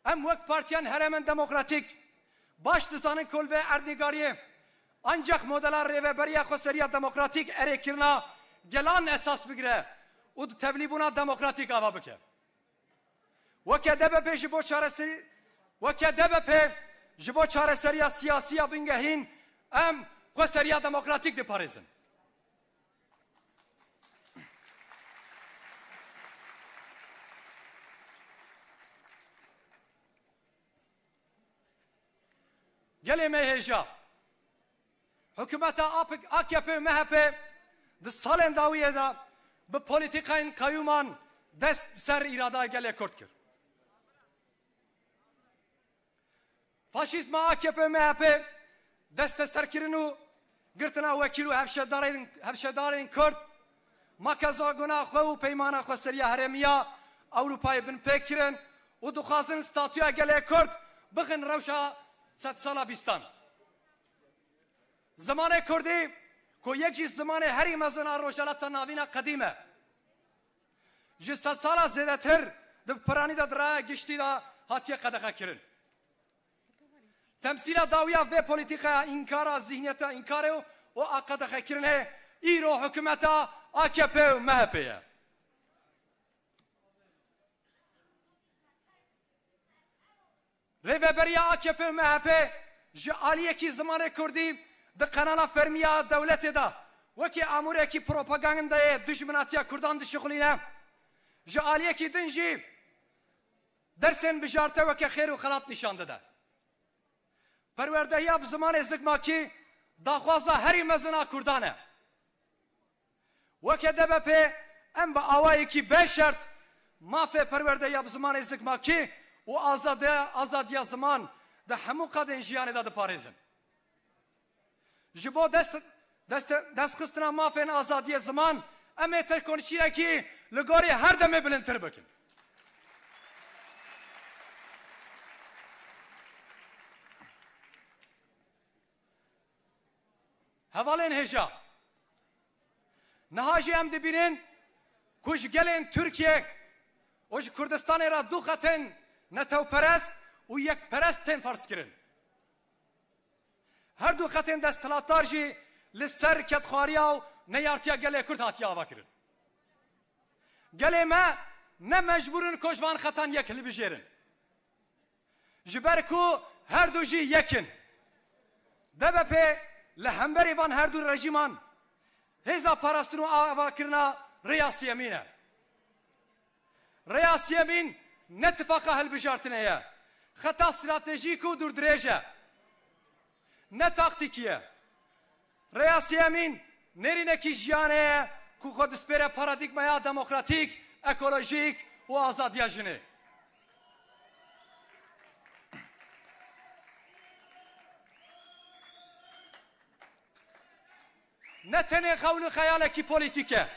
Speaker 8: ام وقت پارتیان هرمن دموکراتیک باش دزانن کل و اردنگاریه ancak modeler reveberiye khoseriya demokratik erekirna gelan esas bigre u tevlibuna demokratik ava bike veke DBP jibo çaresi veke DBP jibo çareseriya siyasiya bingehin em khoseriya demokratik de parizin geleme heja حکومتا AKP MHP د سالên dawiyê de bi polîtîkayên kayyûman dest ser îrada gelê Kurd kir. Faşîzma AKP MHP deste serkirin û girtina wekîl û hevşedarên Kurd makeza guna xwe û peymana xwe seriya herêmiya Ewropayê bin pêk kirin û dixwazin statûya gelê Kurd bixin rewşa sed sala bîstan. Zamanê Kurdî ku yek jî zimanê herî mezin a rojhilata navîna qedîm e. Ji sed sala zêdetir di piranî de diraya giştî de hatiye qedexe kirin. Temsîla dawiya vê polîtîkaya înkara zihniyeta înkarê û a qedexekirinê îro hikûmeta AKP û MHP ye. Rêveberiya AKP û MHP ji aliyekî zimanê Kurdî di qenala fermiya dewletê de wekî amûrekî propagandayê dijminatiya Kurdan dişixulîne ji aliyekî din jî dersên bijarte weke xêr û xelat nîşan dide. Perwerdehiya bi zimanê zikmakî daxwaza herî mezin a Kurdan e. Weke DBP em bi awayekî bêşert mafê perwerdehiya bi zimanê zikmakî û azadiya ziman di hemû qadên jiyanê de diparêzin. Ji bo destxistina mafên azadiyê ziman em ê têkonişînekî li gorî her demê bilindtir bikin. Hevalên hêja niha jî em dibînin ku ji gelên Tirkiye û ji Kurdistanê re du xetên netewperest û yekperest tên farz kirin. Her du xetên desthilatdar jî li ser ketxwariya û neyartiya gelê Kurd hatiye avakirin. Gelê me ne mecbûrin ku ji van xetan yek hilbijêrin. Ji ber ku her du jî yekin. DBP li hemberî van her du rejîman hêza parastin û avakirina Rêya Siyemîn e. Rêya Siyemîn ne tifaka hilbijartinê ye. Xeta stratejîk û dûrdirêj e. Ne taktîkî ye. Rêya Siyemîn nêrînekî jiyanê ye ku xwe dispêre paradigmaya demokratîk, ekolojîk û azadiya jinê. Ne tenê xewn û xeyalekî polîtîk e.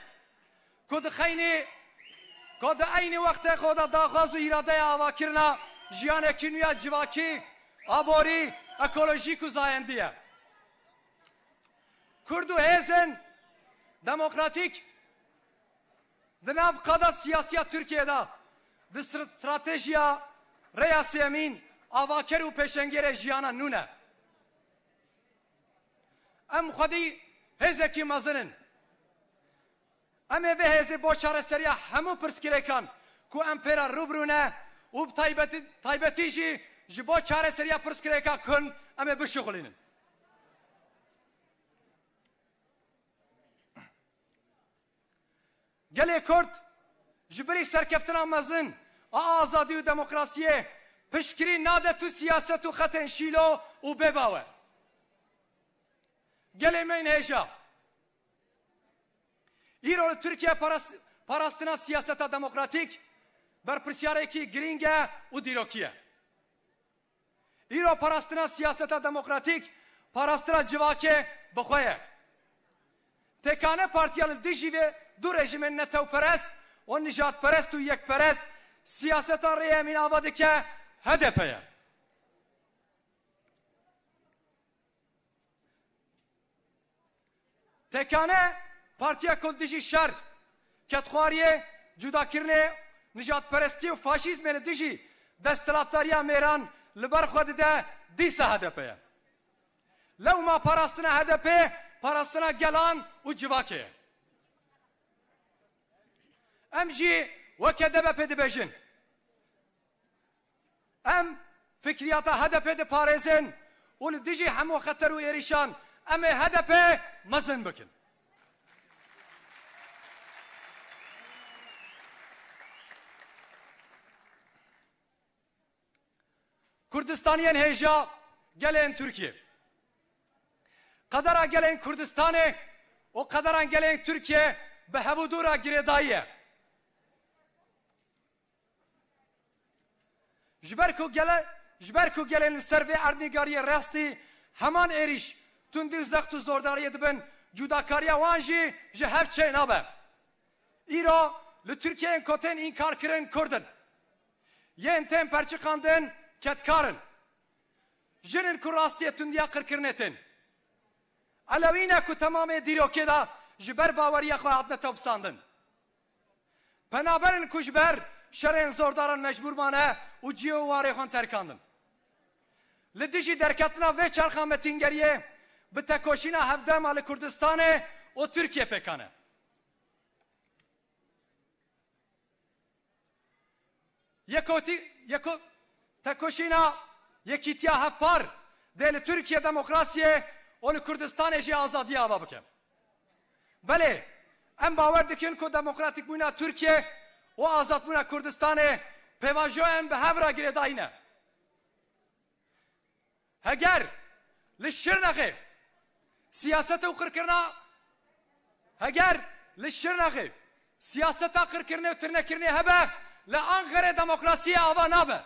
Speaker 8: Ku di aynî wextê xwe de daxwaz û îradeya avakirina jiyanekî nû ya civakî, aborî, ekolojîk û zayendî ye. Kurd û hêzên demokratîk di nav qada siyasiya Tirkiye de di stratejiya Rêya Siyemîn avaker û pêşengêrê jiyana nû ne. Em xwedî hêzekî mezinin. Em ê vê hêzê bo çareseriya hemû pirsgirêkan ku em pêra rûbirûne û taybetî jî ji bo çareseriya pirsgirêka kin em ê bişixulînin. Gelê Kurd ji birî serkeftina mezin a azadî û demokrasiyê piştgirî nade tu siyaset û xetên şîlo û bêbawer. Gelê me yên hêja. Îro li Tirkiye parastina siyaseta demokratîk berpirsyarekî giring e û dîrokî ye. Îro parastina siyaseta demokratîk parastina civakê bixwe ye. Tekane partiya li dijî vê du rejimên netewperest û nijadperest û yekperest siyaseta Rêya Emîn ava dike HDP ye. Tekane partiya ku dijî şer, ketxwariyê, cudakirinê, nijadperestî û faşîzmê li dijî desthilatdariya mêran li ber xwe dide dîsa HDP ye. Lewma parastina HDP parastina gelan û civakê ye. Em jî weke DBP dibêjin. Em fikriyata HDP diparêzin û li dijî hemû xeter û êrîşan em ê HDP mezin bikin. Kurdistaniyên hêja gelên Tirkiye. قدران گلین کردستانه و قدران گلین ترکیه به هفودورا گریداییه. جبرکو گلین سروی اردنگاری راستی همان ایریش تندی زخت و زورداری دبن جداکاری وانجی جهف چه نابه. ایرا لترکیه این کتن این کار کرن کردن. یه انتیم پرچه کندن کتکارن. جنن کو راستیه تندیا کرنتن. علوینه کو تمام دیروکی دا جبر باوری خواهد نتابساندن. پنابرن کو جبر شرین زورداران مجبور مانه و جیو واره خان ترکاندن. لدیجی درکتنا و چرخامتین گریه به تکوشینا هفده مال کردستانه و ترکیه پکانه. یکو تکوشینا یکیتیا هفپار دل ترکیه دموکراسیه و کردستانه جی آزادی آوا بکن. بله ام باور دکن که دموکراتیک بونا ترکیه و آزاد بونا کردستانه پیواجوین به هفرا گره داینه. هگر لشرنخه سیاست و قرکرنا هگر لشرنخه سیاست قرکرنه و ترنکرنه هبه لانقره دموکراسی آوا نابه.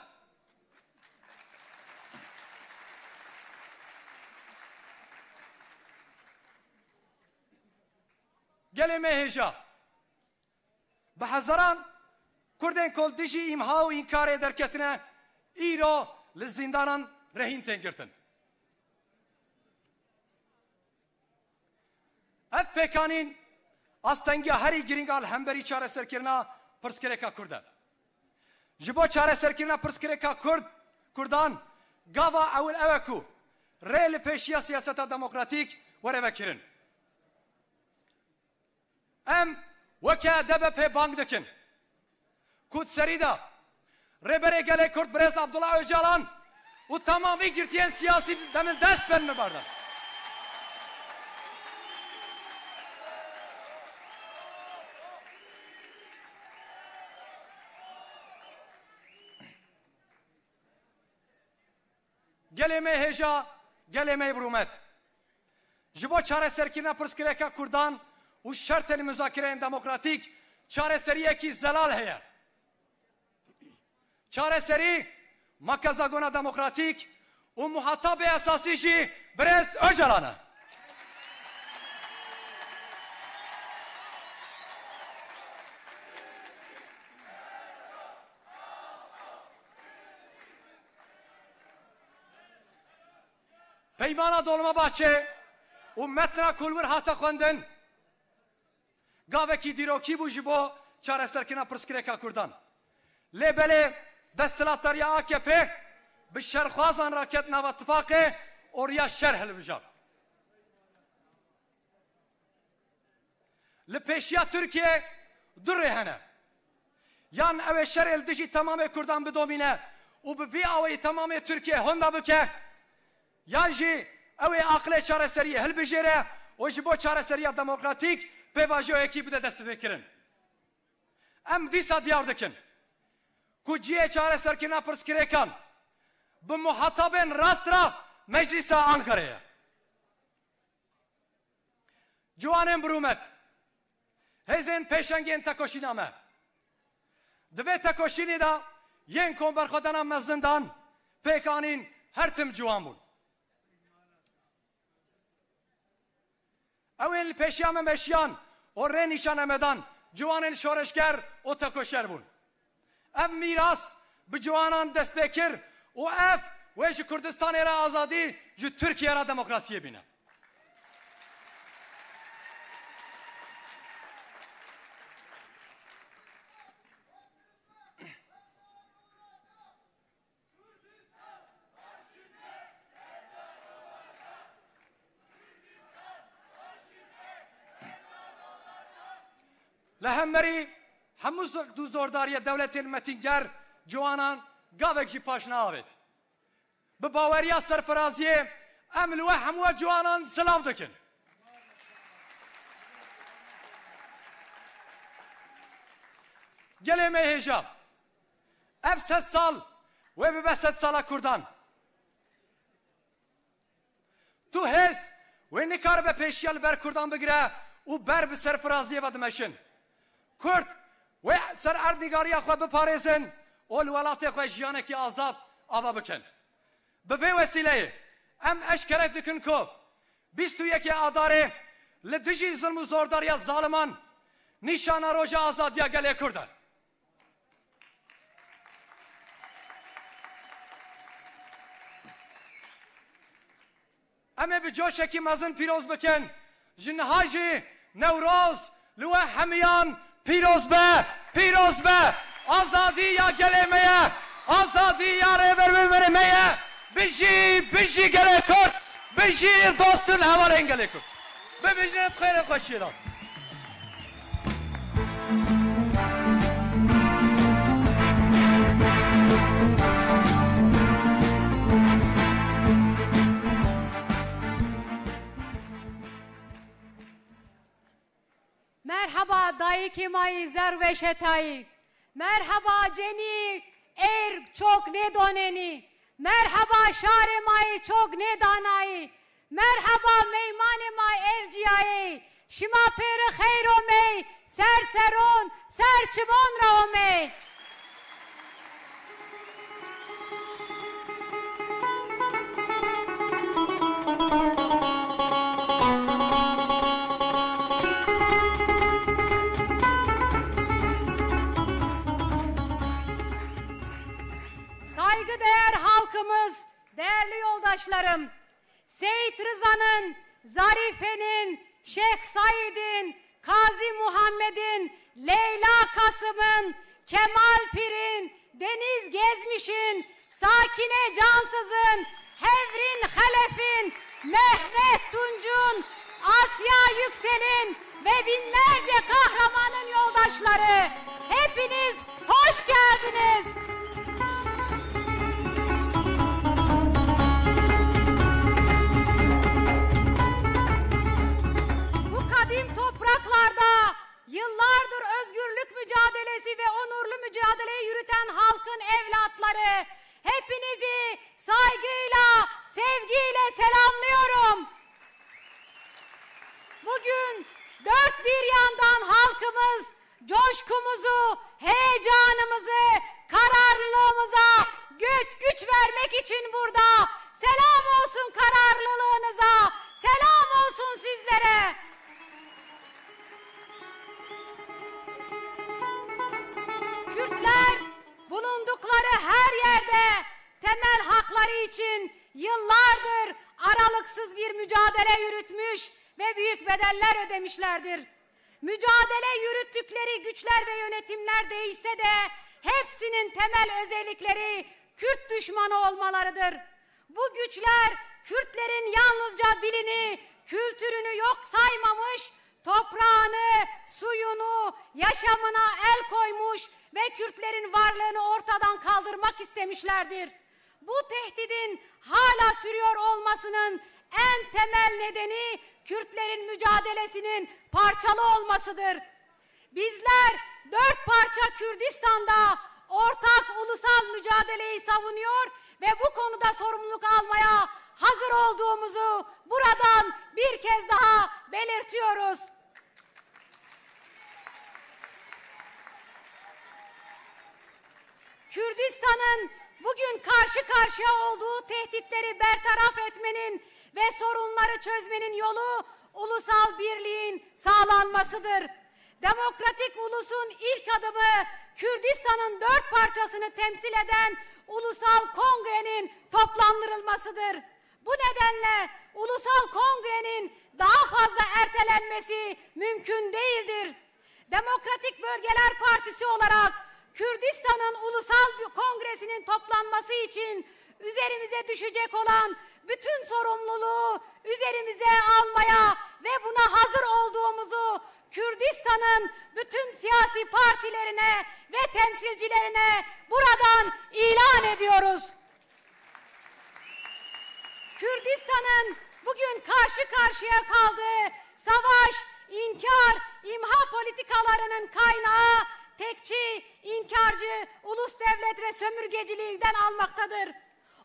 Speaker 8: گلمه هجا به هزاران کردن کل دیجی ایمها و اینکاره درکتنه ایرو لزندانان رهین تنگرتن. اف پیکانین استنگی هری گرینگال همبری چاره سرکرنا پرسکرکا کرده. جبو چاره سرکرنا پرسکرکا کردان گاوا اول اوکو ریل پیشیا سیاست دموکراتیک وره وکرن. ام وکه دبه پی بانگ دکن. کود سریده ریبره گله کرد برز عبدالله اوجالان و تمامی گرتین سیاسی دمل دست بر میبردن. گلمه هجا گلمه برومت جبو چاره سرکینا پرسکرکا کردان و شرط المذاکره دموکراتیک چاره سریه کی زلال هیا چاره سری مکازاگونا دموکراتیک و محتاب اساسی جی برز اوجلانه. پیمانا دولما باچه و متنا کلور هاتا خوندن گاوه کی دیروکی بو جبو چاره سرکینا پرسکرکا کردان لیبله دستلاتاریا AKP به شرخوازان راکت نو اتفاقه اوریا شرح البجار لپیشیا ترکیه در هنه یان اوه شرح الدجی تمام کردان بدومینه و به وی اوه تمام ترکیه هنده بکه یان جی اوه عقل چاره سریه هل بجیره و جبو چاره سریه دموکراتیک پیواجه اکی بده دست بکرن. ام دیسا دیار دکن کجیه چاره سرکینا پرسکریکان به محتابین راست را مجلس آنکره. جوانم برومت هزین پیشنگین تکوشینامه دوی تکوشینی دا ین کن برخودنم مزندان پیکانین هر تم جوان بود. اول پیشیام مشیان و ره نشان مدان جوانان شورشگر و تکوشر بون. ام میراث به جوانان دست بکر و اف ویش کردستان را آزادی جو ترکیه را دموکراسی بینه. لهمری هموز دو زورداری دولت المتینگر جوانان گاوک جی پاشنا آوید. به باوریا سرفرازیه املوه هموه جوانان سلاو دکن. گله مهجا اف 100 سال و به 100 سالا کردان تو هز و nikar be peşiyal ber Kurdan bigire u ber bi serfiraziye ve dimeşin. Kurd ve ser erdnigariya xwe biparêzin ol welatê xwe jiyanekî azad ava bikin. Bi vê wesileyê em eşkerek dikin ku 21 Adarê li dijî zilm û zordariya zaliman nîşana roja azadiya gelê Kurd e. Em ê bi coşekî mezin pîroz bikin ji niha jî Newroz li we hemiyan pîroz be, pîroz be. Azadiya gelê me ye, azadiya rêverbêrê me ye. Bijî gelê Kurd, bijî dostin hevalên gelê Kurd. Bibijînet xêrê xweşî lan.
Speaker 9: Merhaba dayı mayı zerve şetayı. Merhaba ceni çok ne doneni. Merhaba şare mayı çok ne danayı. Merhaba meymane may erciyayı. Şima peri xeyro mey serseron serçimon rao mey. Saygıdeğer halkımız, değerli yoldaşlarım, Seyit Rıza'nın, Zarife'nin, Şeyh Said'in, Kazi Muhammed'in, Leyla Kasım'ın, Kemal Pir'in, Deniz Gezmiş'in, Sakine Cansız'ın, Hevrin Halef'in, Mehmet Tunç'un, Asya Yüksel'in ve binlerce kahramanın yoldaşları, hepiniz hoş geldiniz. Topraklarda yıllardır özgürlük mücadelesi ve onurlu mücadeleyi yürüten halkın evlatları, hepinizi saygıyla, sevgiyle selamlıyorum. Bugün dört bir yandan halkımız coşkumuzu, heyecanımızı, kararlılığımıza güç vermek için burada. Selam olsun kararlılığınıza, selam olsun sizlere. Kürtler bulundukları her yerde temel hakları için yıllardır aralıksız bir mücadele yürütmüş ve büyük bedeller ödemişlerdir. Mücadele yürüttükleri güçler ve yönetimler değişse de hepsinin temel özellikleri Kürt düşmanı olmalarıdır. Bu güçler Kürtlerin yalnızca dilini, kültürünü yok saymamış, toprağını, suyunu, yaşamına el koymuş ve Kürtlerin varlığını ortadan kaldırmak istemişlerdir. Bu tehdidin hala sürüyor olmasının en temel nedeni Kürtlerin mücadelesinin parçalı olmasıdır. Bizler 4 parça Kürdistan'da ortak ulusal mücadeleyi savunuyor ve bu konuda sorumluluk almaya hazır olduğumuzu buradan bir kez daha belirtiyoruz. Kürdistan'ın bugün karşı karşıya olduğu tehditleri bertaraf etmenin ve sorunları çözmenin yolu ulusal birliğin sağlanmasıdır. Demokratik ulusun ilk adımı Kürdistan'ın 4 parçasını temsil eden Ulusal Kongre'nin toplandırılmasıdır. Bu nedenle Ulusal Kongre'nin daha fazla ertelenmesi mümkün değildir. Demokratik Bölgeler Partisi olarak Kürdistan'ın Ulusal Kongresi'nin toplanması için üzerimize düşecek olan bütün sorumluluğu üzerimize almaya ve buna hazır olduğumuzu Kürdistan'ın bütün siyasi partilerine ve temsilcilerine buradan ilan ediyoruz. Kürdistan'ın bugün karşı karşıya kaldığı savaş, inkar, imha politikalarının kaynağı tekçi, inkarcı, ulus devlet ve sömürgeciliğinden almaktadır.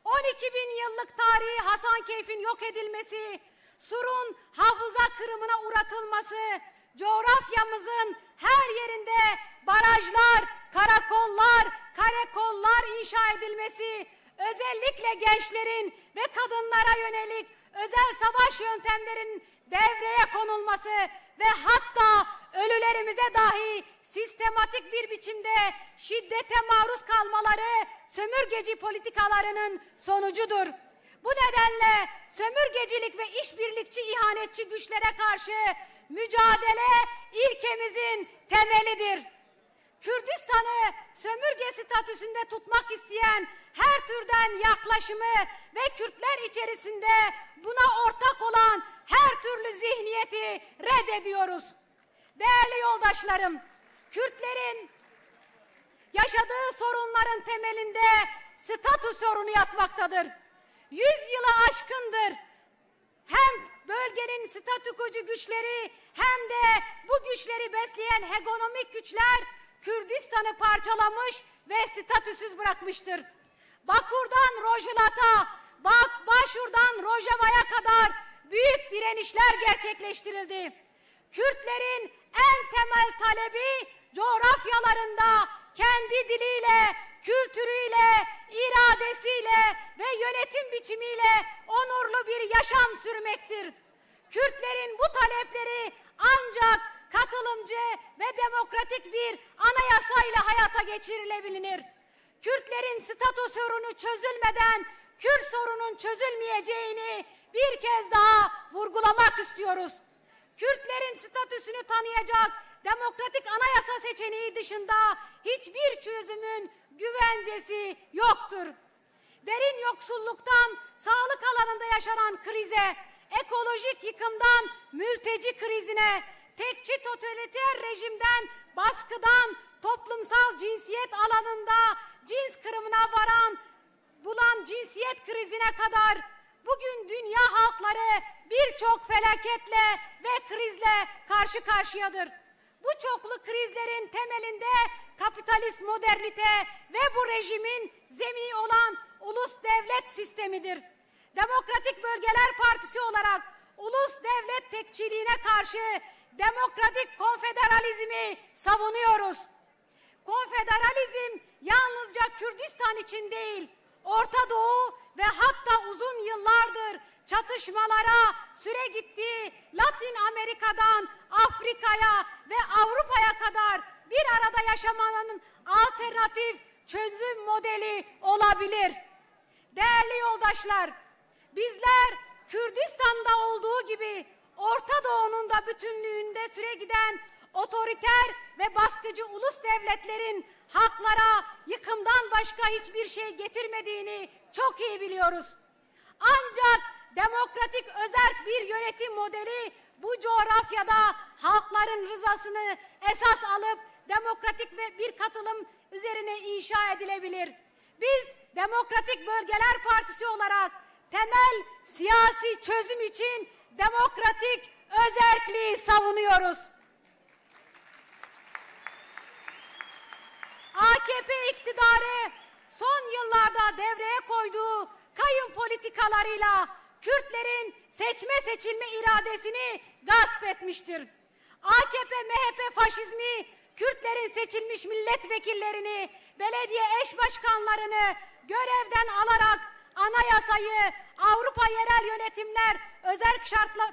Speaker 9: 12 bin yıllık tarihi Hasankeyf'in yok edilmesi, surun hafıza kırımına uğratılması, coğrafyamızın her yerinde barajlar, karakollar, karekollar inşa edilmesi, özellikle gençlerin ve kadınlara yönelik özel savaş yöntemlerinin devreye konulması ve hatta ölülerimize dahi sistematik bir biçimde şiddete maruz kalmaları sömürgeci politikalarının sonucudur. Bu nedenle sömürgecilik ve işbirlikçi ihanetçi güçlere karşı mücadele ilkemizin temelidir. Kürdistan'ı sömürge statüsünde tutmak isteyen her türden yaklaşımı ve Kürtler içerisinde buna ortak olan her türlü zihniyeti reddediyoruz. Değerli yoldaşlarım, Kürtlerin yaşadığı sorunların temelinde statü sorunu yatmaktadır. 100 yılı aşkındır hem bölgenin statükocu güçleri hem de bu güçleri besleyen hegemonik güçler Kürdistan'ı parçalamış ve statüsüz bırakmıştır. Bakur'dan Rojava'ya, Başur'dan Rojava'ya kadar büyük direnişler gerçekleştirildi. Kürtlerin en temel talebi coğrafyalarında kendi diliyle, kültürüyle, iradesiyle ve yönetim biçimiyle onurlu bir yaşam sürmektir. Kürtlerin bu talepleri ancak katılımcı ve demokratik bir anayasayla hayata geçirilebilir. Kürtlerin statü sorunu çözülmeden Kürt sorunun çözülmeyeceğini bir kez daha vurgulamak istiyoruz. Kürtlerin statüsünü tanıyacak demokratik anayasa seçeneği dışında hiçbir çözümün güvencesi yoktur. Derin yoksulluktan sağlık alanında yaşanan krize, ekolojik yıkımdan mülteci krizine, tekçi totaliter rejimden baskıdan toplumsal cinsiyet alanında cins kırımına bulan cinsiyet krizine kadar bugün dünya halkları birçok felaketle ve krizle karşı karşıyadır. Bu çoklu krizlerin temelinde kapitalist modernite ve bu rejimin zemini olan ulus devlet sistemidir. Demokratik Bölgeler Partisi olarak ulus devlet tekçiliğine karşı demokratik konfederalizmi savunuyoruz. Konfederalizm yalnızca Kürdistan için değil, Orta Doğu ve hatta uzun yıllardır çatışmalara süre gittiği Latin Amerika'dan Afrika'ya ve Avrupa'ya kadar bir arada yaşamanın alternatif çözüm modeli olabilir. Değerli yoldaşlar, bizler Kürdistan'da olduğu gibi Orta Doğu'nun da bütünlüğünde süre giden otoriter ve baskıcı ulus devletlerin halklara yıkımdan başka hiçbir şey getirmediğini çok iyi biliyoruz. Ancak demokratik özerk bir yönetim modeli bu coğrafyada halkların rızasını esas alıp demokratik ve bir katılım üzerine inşa edilebilir. Biz Demokratik Bölgeler Partisi olarak temel siyasi çözüm için demokratik özerkliği savunuyoruz. AKP iktidarı son yıllarda devreye koyduğu kayyum politikalarıyla Kürtlerin seçme seçilme iradesini gasp etmiştir. AKP-MHP faşizmi Kürtlerin seçilmiş milletvekillerini, belediye eş başkanlarını görevden alarak anayasayı, Avrupa yerel yönetimler özerk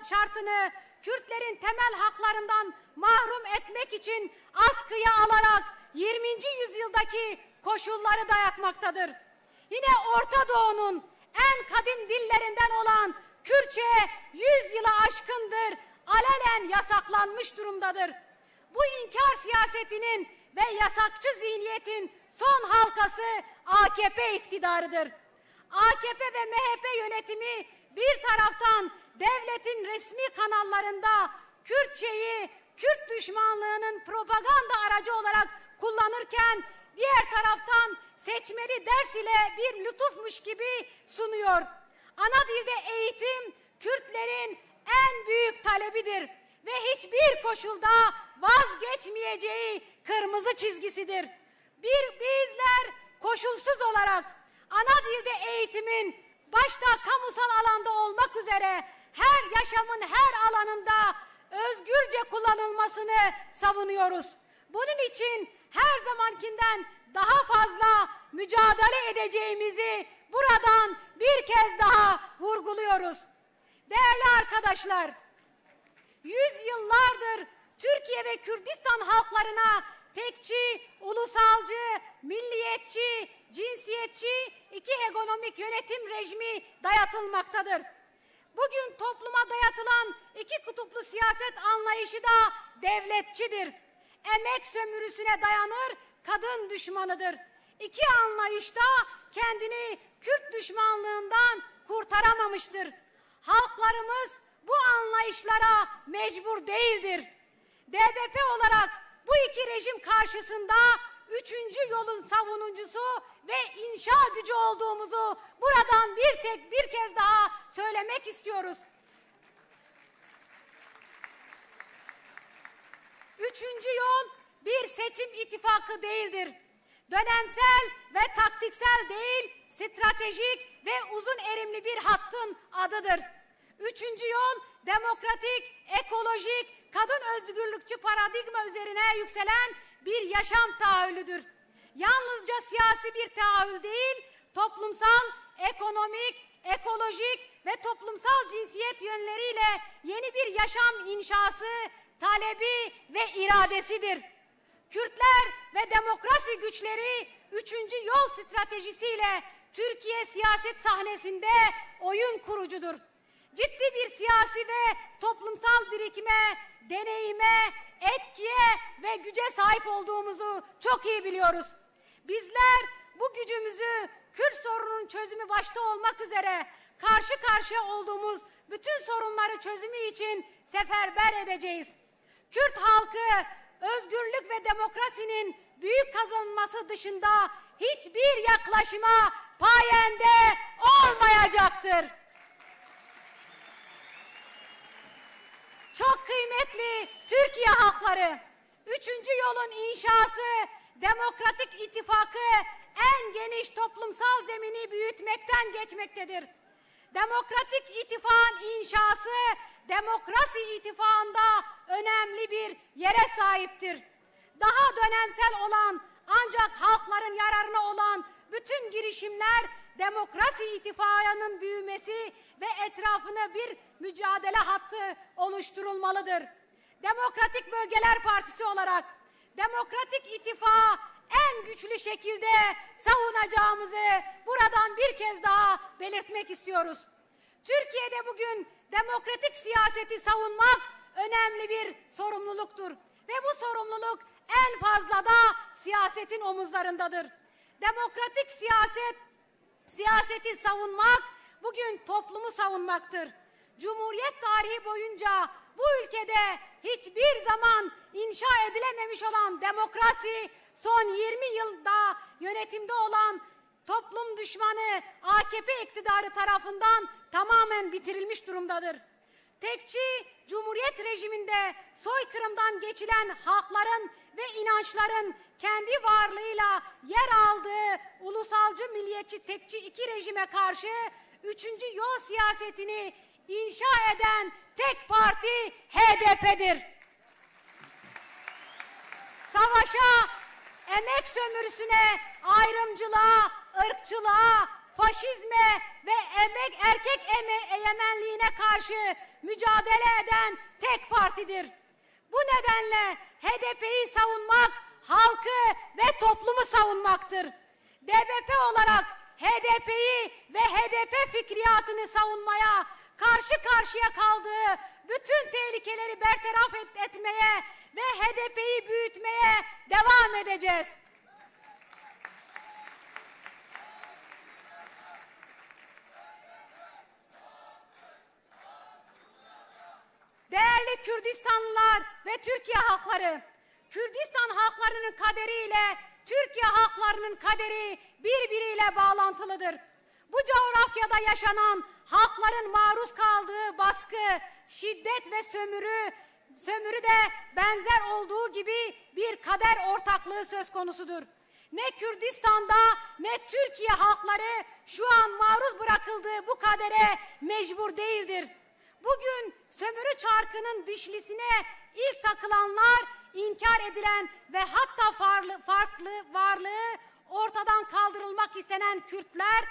Speaker 9: şartını Kürtlerin temel haklarından mahrum etmek için askıya alarak 20. yüzyıldaki koşulları dayatmaktadır. Yine Orta Doğu'nun en kadim dillerinden olan Kürtçe 100 yılı aşkındır alenen yasaklanmış durumdadır. Bu inkar siyasetinin ve yasakçı zihniyetin son halkası AKP iktidarıdır. AKP ve MHP yönetimi bir taraftan devletin resmi kanallarında Kürtçeyi Kürt düşmanlığının propaganda aracı olarak kullanırken diğer taraftan seçmeli ders ile bir lütufmuş gibi sunuyor. Ana dilde eğitim Kürtlerin en büyük talebidir ve hiçbir koşulda vazgeçmeyeceği kırmızı çizgisidir. Bizler koşulsuz olarak ana dilde eğitimin başta kamusal alanda olmak üzere yaşamın her alanında özgürce kullanılmasını savunuyoruz. Bunun için her zamankinden daha fazla mücadele edeceğimizi buradan bir kez daha vurguluyoruz. Değerli arkadaşlar, yüzyıllardır Türkiye ve Kürdistan halklarına tekçi, ulusalcı, milliyetçi, cinsiyetçi iki hegemonik yönetim rejimi dayatılmaktadır. Bugün topluma dayatılan iki kutuplu siyaset anlayışı da devletçidir. Emek sömürüsüne dayanır, kadın düşmanıdır. İki anlayış da kendini Kürt düşmanlığından kurtaramamıştır. Halklarımız bu anlayışlara mecbur değildir. DBP olarak bu iki rejim karşısında üçüncü yolun savunucusu ve inşa gücü olduğumuzu buradan bir kez daha söylemek istiyoruz. Üçüncü yol bir seçim ittifakı değildir. Dönemsel ve taktiksel değil, stratejik ve uzun erimli bir hattın adıdır. Üçüncü yol demokratik, ekolojik, kadın özgürlükçü paradigma üzerine yükselen bir yaşam tahayyülüdür. Yalnızca siyasi bir tahayyül değil, toplumsal, ekonomik, ekolojik ve toplumsal cinsiyet yönleriyle yeni bir yaşam inşası, talebi ve iradesidir. Kürtler ve demokrasi güçleri üçüncü yol stratejisiyle Türkiye siyaset sahnesinde oyun kurucudur. Ciddi bir siyasi ve toplumsal birikime, deneyime, etkiye ve güce sahip olduğumuzu çok iyi biliyoruz. Bizler bu gücümüzü Kürt sorununun çözümü başta olmak üzere karşı karşıya olduğumuz bütün sorunları çözümü için seferber edeceğiz. Kürt halkı özgürlük ve demokrasinin büyük kazanılması dışında hiçbir yaklaşıma payende olmayacaktır. Çok kıymetli Türkiye halkları, üçüncü yolun inşası, demokratik ittifakı en geniş toplumsal zemini büyütmekten geçmektedir. Demokratik ittifakın inşası, demokrasi ittifakında önemli bir yere sahiptir. Daha dönemsel olan ancak halkların yararına olan bütün girişimler demokrasi ittifakının büyümesi ve etrafına bir mücadele hattı oluşturulmalıdır. Demokratik Bölgeler Partisi olarak demokratik ittifakı en güçlü şekilde savunacağımızı buradan bir kez daha belirtmek istiyoruz. Türkiye'de bugün demokratik siyaseti savunmak önemli bir sorumluluktur. Ve bu sorumluluk en fazla da siyasetin omuzlarındadır. Demokratik siyaseti savunmak bugün toplumu savunmaktır. Cumhuriyet tarihi boyunca bu ülkede hiçbir zaman inşa edilememiş olan demokrasi son 20 yılda yönetimde olan toplum düşmanı AKP iktidarı tarafından tamamen bitirilmiş durumdadır. Tekçi Cumhuriyet rejiminde soykırımdan geçilen halkların ve inançların kendi varlığıyla yer aldığı ulusalcı, milliyetçi, tekçi iki rejime karşı üçüncü yol siyasetini inşa eden tek parti HDP'dir. Savaşa, emek sömürüsüne, ayrımcılığa, ırkçılığa, faşizme ve erkek egemenliğine karşı mücadele eden tek partidir. Bu nedenle HDP'yi savunmak, halkı ve toplumu savunmaktır. DBP olarak HDP'yi ve HDP fikriyatını savunmaya, karşı karşıya kaldığı bütün tehlikeleri bertaraf etmeye ve HDP'yi büyütmeye devam edeceğiz. Değerli Kürdistanlılar ve Türkiye halkları, Kürdistan halklarının kaderiyle Türkiye halklarının kaderi birbiriyle bağlantılıdır. Bu coğrafyada yaşanan halkların maruz kaldığı baskı, şiddet ve sömürü de benzer olduğu gibi bir kader ortaklığı söz konusudur. Ne Kürdistan'da ne Türkiye halkları şu an maruz bırakıldığı bu kadere mecbur değildir. Bugün sömürü çarkının dişlisine ilk takılanlar, inkar edilen ve hatta farklı varlığı ortadan kaldırılmak istenen Kürtler,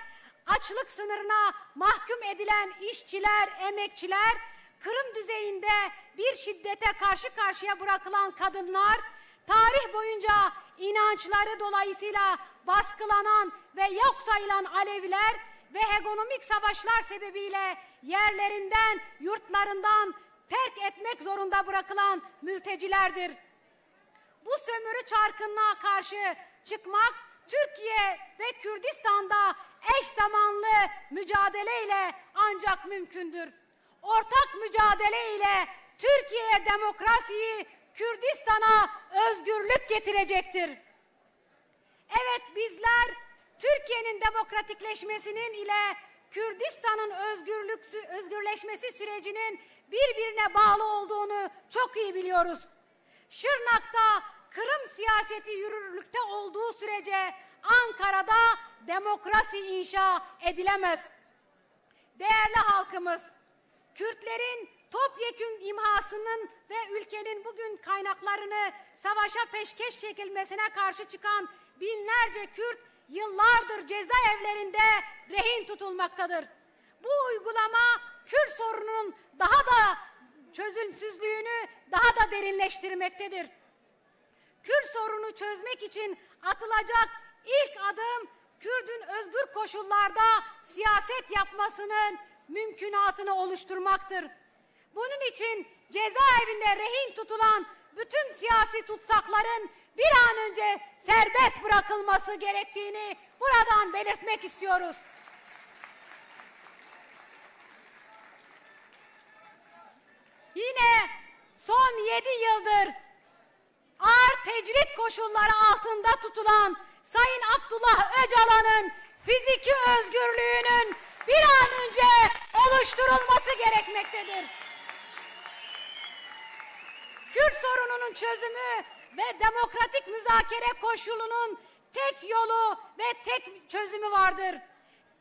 Speaker 9: açlık sınırına mahkum edilen işçiler, emekçiler, Kırım düzeyinde bir şiddete karşı karşıya bırakılan kadınlar, tarih boyunca inançları dolayısıyla baskılanan ve yok sayılan Aleviler ve ekonomik savaşlar sebebiyle yerlerinden, yurtlarından terk etmek zorunda bırakılan mültecilerdir. Bu sömürü çarkına karşı çıkmak, Türkiye ve Kürdistan'da eş zamanlı mücadeleyle ancak mümkündür. Ortak mücadele ile Türkiye'ye demokrasiyi, Kürdistan'a özgürlük getirecektir. Evet, bizler Türkiye'nin demokratikleşmesinin ile Kürdistan'ın özgürleşmesi sürecinin birbirine bağlı olduğunu çok iyi biliyoruz. Şırnak'ta Kırım siyaseti yürürlükte olduğu sürece Ankara'da demokrasi inşa edilemez. Değerli halkımız, Kürtlerin topyekün imhasının ve ülkenin bugün kaynaklarını savaşa peşkeş çekilmesine karşı çıkan binlerce Kürt yıllardır cezaevlerinde rehin tutulmaktadır. Bu uygulama Kürt sorununun daha da çözümsüzlüğünü daha da derinleştirmektedir. Kürt sorunu çözmek için atılacak ilk adım Kürt'ün özgür koşullarda siyaset yapmasının mümkünatını oluşturmaktır. Bunun için cezaevinde rehin tutulan bütün siyasi tutsakların bir an önce serbest bırakılması gerektiğini buradan belirtmek istiyoruz. Yine son 7 yıldır ağır tecrit koşulları altında tutulan Sayın Abdullah Öcalan'ın fiziki özgürlüğünün bir an önce oluşturulması gerekmektedir. Kürt sorununun çözümü ve demokratik müzakere koşulunun tek yolu ve tek çözümü vardır.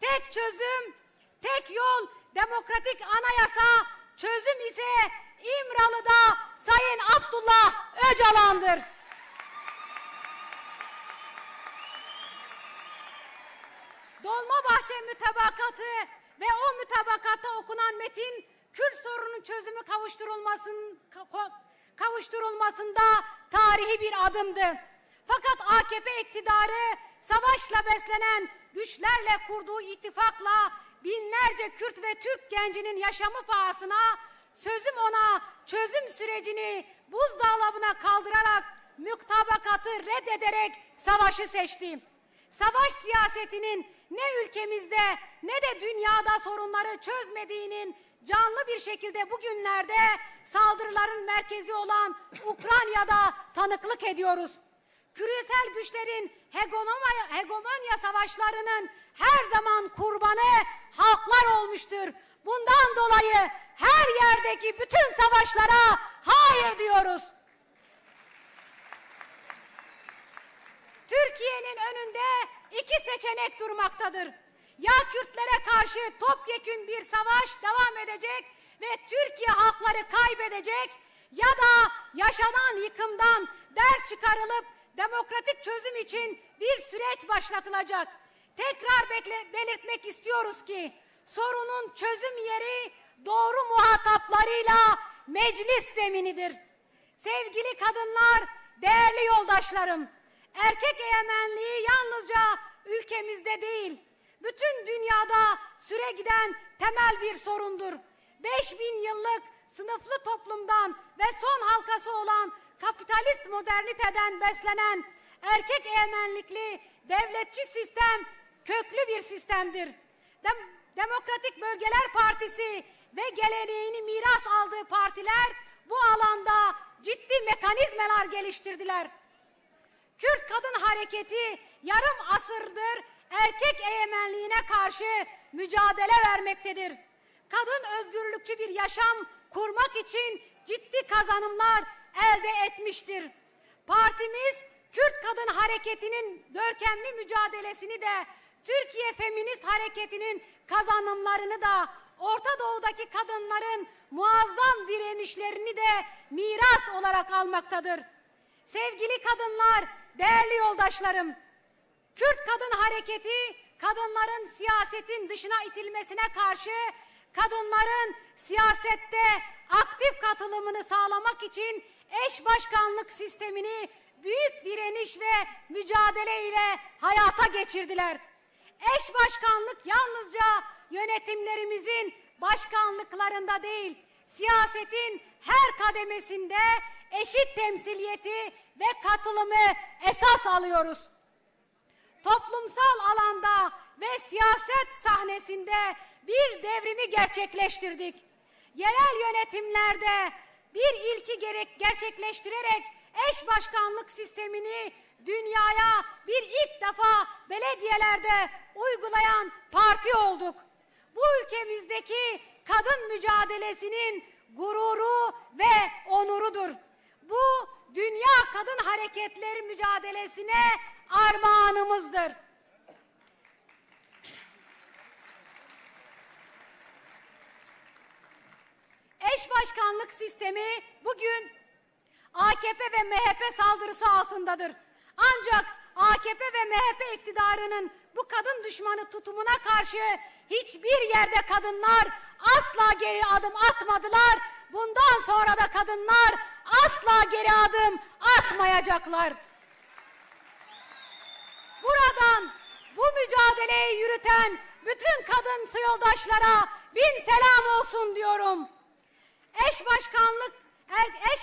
Speaker 9: Tek çözüm, tek yol demokratik anayasa, çözüm ise İmralı'da Sayın Abdullah Öcalan'dır. Dolmabahçe mütabakatı ve o mütabakatta okunan metin Kürt sorunun çözümü kavuşturulmasında tarihi bir adımdı. Fakat AKP iktidarı savaşla beslenen güçlerle kurduğu ittifakla binlerce Kürt ve Türk gencinin yaşamı pahasına sözüm ona çözüm sürecini buzdağlarına kaldırarak mütabakatı reddederek savaşı seçti. Savaş siyasetinin ne ülkemizde ne de dünyada sorunları çözmediğinin canlı bir şekilde bugünlerde saldırıların merkezi olan Ukrayna'da tanıklık ediyoruz. Küresel güçlerin hegemonya savaşlarının her zaman kurbanı halklar olmuştur. Bundan dolayı her yerdeki bütün savaşlara hayır diyoruz. Türkiye'nin önünde iki seçenek durmaktadır. Ya Kürtlere karşı topyekün bir savaş devam edecek ve Türkiye halkları kaybedecek ya da yaşanan yıkımdan ders çıkarılıp demokratik çözüm için bir süreç başlatılacak. Tekrar belirtmek istiyoruz ki sorunun çözüm yeri doğru muhataplarıyla meclis zeminidir. Sevgili kadınlar, değerli yoldaşlarım, erkek egemenliği yalnızca ülkemizde değil, bütün dünyada süre giden temel bir sorundur. 5000 yıllık sınıflı toplumdan ve son halkası olan kapitalist moderniteden beslenen erkek egemenlikli devletçi sistem köklü bir sistemdir. Demokratik Bölgeler Partisi ve geleneğini miras aldığı partiler bu alanda ciddi mekanizmalar geliştirdiler. Kürt Kadın Hareketi yarım asırdır erkek egemenliğine karşı mücadele vermektedir. Kadın özgürlükçü bir yaşam kurmak için ciddi kazanımlar elde etmiştir. Partimiz Kürt Kadın Hareketi'nin görkemli mücadelesini de Türkiye Feminist Hareketi'nin kazanımlarını da Orta Doğu'daki kadınların muazzam direnişlerini de miras olarak almaktadır. Sevgili kadınlar, değerli yoldaşlarım, Kürt Kadın Hareketi, kadınların siyasetin dışına itilmesine karşı kadınların siyasette aktif katılımını sağlamak için eş başkanlık sistemini büyük direniş ve mücadele ile hayata geçirdiler. Eş başkanlık yalnızca yönetimlerimizin başkanlıklarında değil, siyasetin her kademesinde eşit temsiliyeti ve katılımı esas alıyoruz. Toplumsal alanda ve siyaset sahnesinde bir devrimi gerçekleştirdik. Yerel yönetimlerde bir ilki gerçekleştirerek eş başkanlık sistemini dünyaya bir ilk defa belediyelerde uygulayan parti olduk. Bu ülkemizdeki kadın mücadelesinin gururu ve onurudur. Bu dünya kadın hareketleri mücadelesine armağanımızdır. Eş başkanlık sistemi bugün AKP ve MHP saldırısı altındadır. Ancak AKP ve MHP iktidarının bu kadın düşmanı tutumuna karşı hiçbir yerde kadınlar asla geri adım atmadılar. Bundan sonra da kadınlar asla geri adım atmayacaklar. Buradan bu mücadeleyi yürüten bütün kadın yoldaşlara bin selam olsun diyorum. Eş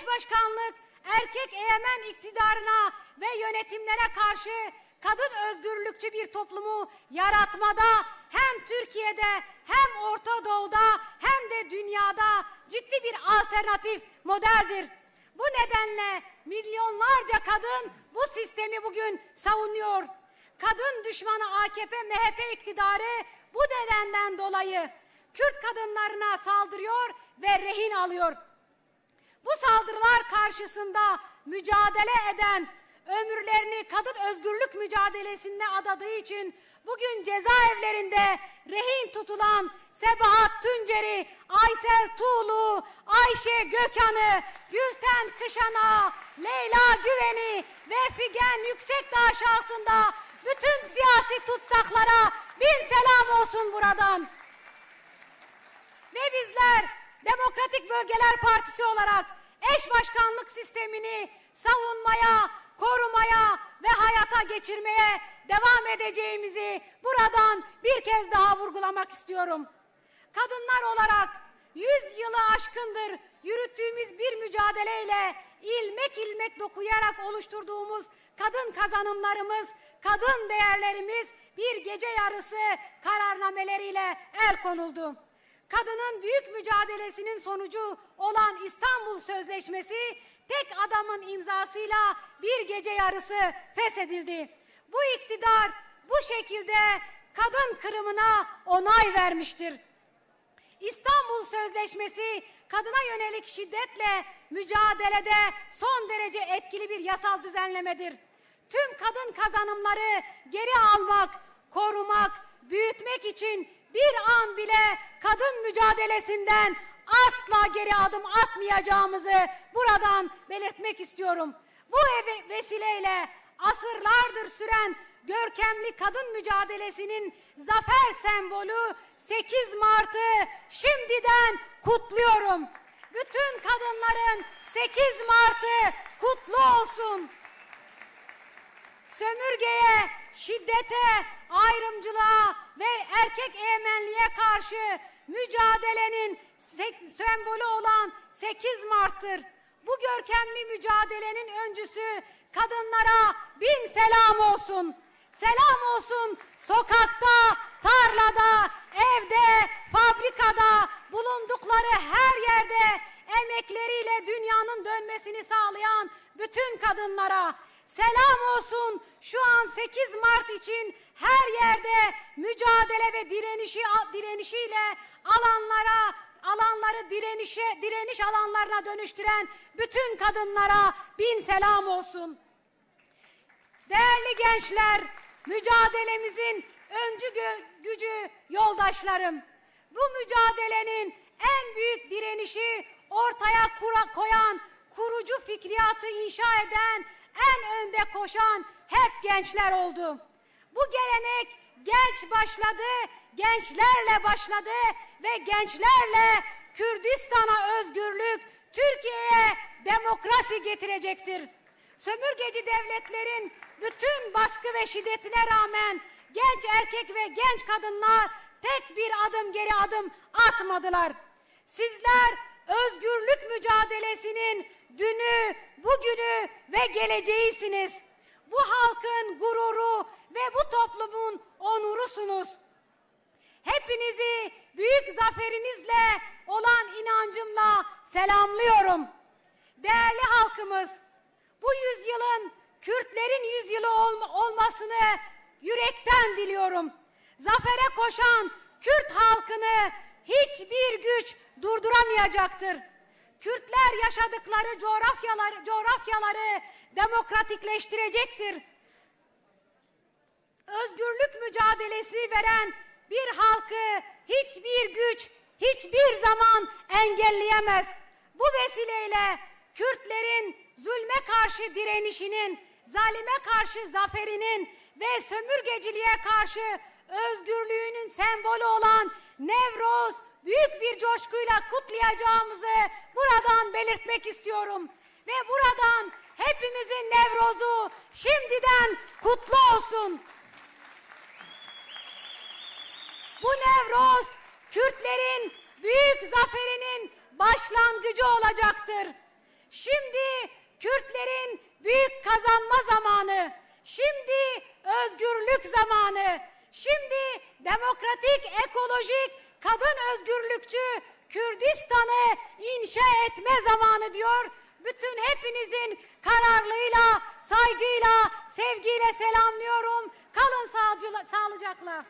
Speaker 9: başkanlık erkek egemen iktidarına ve yönetimlere karşı kadın özgürlükçü bir toplumu yaratmada hem Türkiye'de hem Orta Doğu'da hem de dünyada ciddi bir alternatif modeldir. Bu nedenle milyonlarca kadın bu sistemi bugün savunuyor. Kadın düşmanı AKP, MHP iktidarı bu nedenden dolayı Kürt kadınlarına saldırıyor ve rehin alıyor. Bu saldırılar karşısında mücadele eden, ömürlerini kadın özgürlük mücadelesine adadığı için bugün cezaevlerinde rehin tutulan Sebahat Tuncer'i, Aysel Tuğlu, Ayşe Gökhan'ı, Gülten Kışan'a, Leyla Güven'i ve Figen Yüksekdağ şahsında bütün siyasi tutsaklara bin selam olsun buradan. Ve bizler Demokratik Bölgeler Partisi olarak eş başkanlık sistemini savunmaya, korumaya ve hayata geçirmeye devam edeceğimizi buradan bir kez daha vurgulamak istiyorum. Kadınlar olarak 100 yılı aşkındır yürüttüğümüz bir mücadeleyle ilmek ilmek dokuyarak oluşturduğumuz kadın kazanımlarımız, kadın değerlerimiz bir gece yarısı kararnameleriyle el konuldu. Kadının büyük mücadelesinin sonucu olan İstanbul Sözleşmesi tek adamın imzasıyla bir gece yarısı feshedildi. Bu iktidar bu şekilde kadın kırımına onay vermiştir. İstanbul Sözleşmesi kadına yönelik şiddetle mücadelede son derece etkili bir yasal düzenlemedir. Tüm kadın kazanımları geri almak, korumak, büyütmek için bir an bile kadın mücadelesinden asla geri adım atmayacağımızı buradan belirtmek istiyorum. Bu vesileyle asırlardır süren görkemli kadın mücadelesinin zafer sembolü 8 Mart'ı şimdiden kutluyorum. Bütün kadınların 8 Mart'ı kutlu olsun. Sömürgeye, şiddete, ayrımcılığa ve erkek egemenliğe karşı mücadelenin sembolü olan 8 Mart'tır. Bu görkemli mücadelenin öncüsü kadınlara bin selam olsun. Selam olsun sokakta, tarlada, evde, fabrikada, bulundukları her yerde emekleriyle dünyanın dönmesini sağlayan bütün kadınlara. Selam olsun şu an 8 Mart için her yerde mücadele ve direnişiyle alanları direniş alanlarına dönüştüren bütün kadınlara bin selam olsun. Değerli gençler, mücadelemizin öncü gücü yoldaşlarım. Bu mücadelenin en büyük direnişi ortaya koyan, kurucu fikriyatı inşa eden, en önde koşan hep gençler oldu. Bu gelenek genç başladı, gençlerle başladı ve gençlerle Kürdistan'a özgürlük, Türkiye'ye demokrasi getirecektir. Sömürgeci devletlerin bütün baskı ve şiddetine rağmen genç erkek ve genç kadınlar tek bir adım geri adım atmadılar. Sizler özgürlük mücadelesinin dünü, bugünü ve geleceğisiniz. Bu halkın gururu ve bu toplumun onurusunuz. Hepinizi büyük zaferinizle olan inancımla selamlıyorum. Değerli halkımız, bu yüzyılın Kürtlerin yüzyılı olmasını yürekten diliyorum. Zafere koşan Kürt halkını hiçbir güç durduramayacaktır. Kürtler yaşadıkları coğrafyaları demokratikleştirecektir. Özgürlük mücadelesi veren bir halkı hiçbir güç, hiçbir zaman engelleyemez. Bu vesileyle Kürtlerin zulme karşı direnişinin, zalime karşı zaferinin ve sömürgeciliğe karşı özgürlüğünün sembolü olan Nevroz büyük bir coşkuyla kutlayacağımızı buradan belirtmek istiyorum. Ve buradan hepimizin Nevroz'u şimdiden kutlu olsun. Bu Nevroz, Kürtlerin büyük zaferinin başlangıcı olacaktır. Şimdi Kürtlerin büyük kazanma zamanı, şimdi özgürlük zamanı, şimdi demokratik, ekolojik, kadın özgürlükçü Kürdistan'ı inşa etme zamanı diyor. Bütün hepinizin kararlılığıyla, saygıyla, sevgiyle selamlıyorum. Kalın sağlıcakla.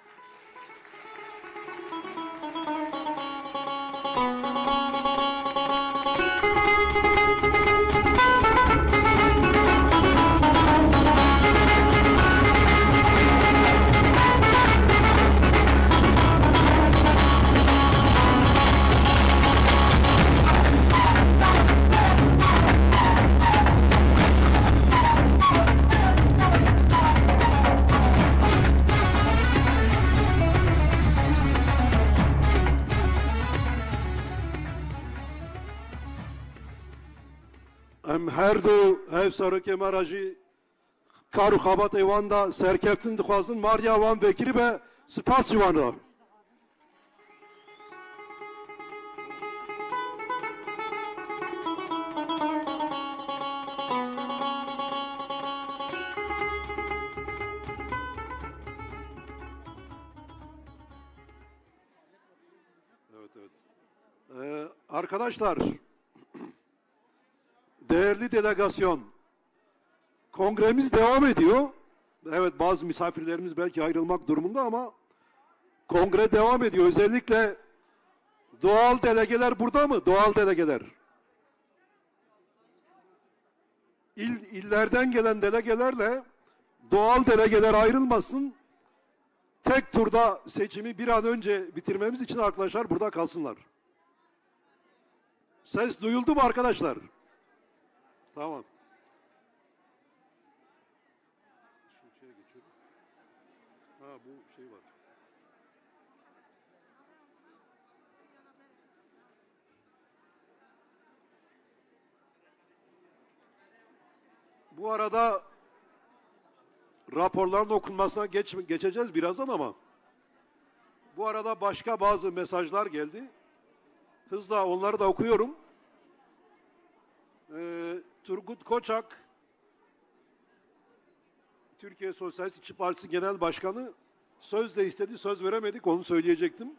Speaker 4: Em her du ev sarıke marajı karu xabat evanda serkeftin dixwazin Marya van vekiri be spas civanı. Evet. Arkadaşlar, değerli delegasyon, kongremiz devam ediyor. Evet, bazı misafirlerimiz belki ayrılmak durumunda ama kongre devam ediyor. Özellikle doğal delegeler burada mı? Doğal delegeler. İllerden gelen delegelerle doğal delegeler ayrılmasın. Tek turda seçimi bir an önce bitirmemiz için arkadaşlar burada kalsınlar. Ses duyuldu mu arkadaşlar? Tamam. Şu şeye geçiyorum. Ha, bu şey var. Bu arada raporların okunmasına geçeceğiz birazdan ama bu arada başka bazı mesajlar geldi. Hızla onları da okuyorum. Turgut Koçak, Türkiye Sosyalist İşçi Partisi Genel Başkanı, söz de istedi, söz veremedik, onu söyleyecektim.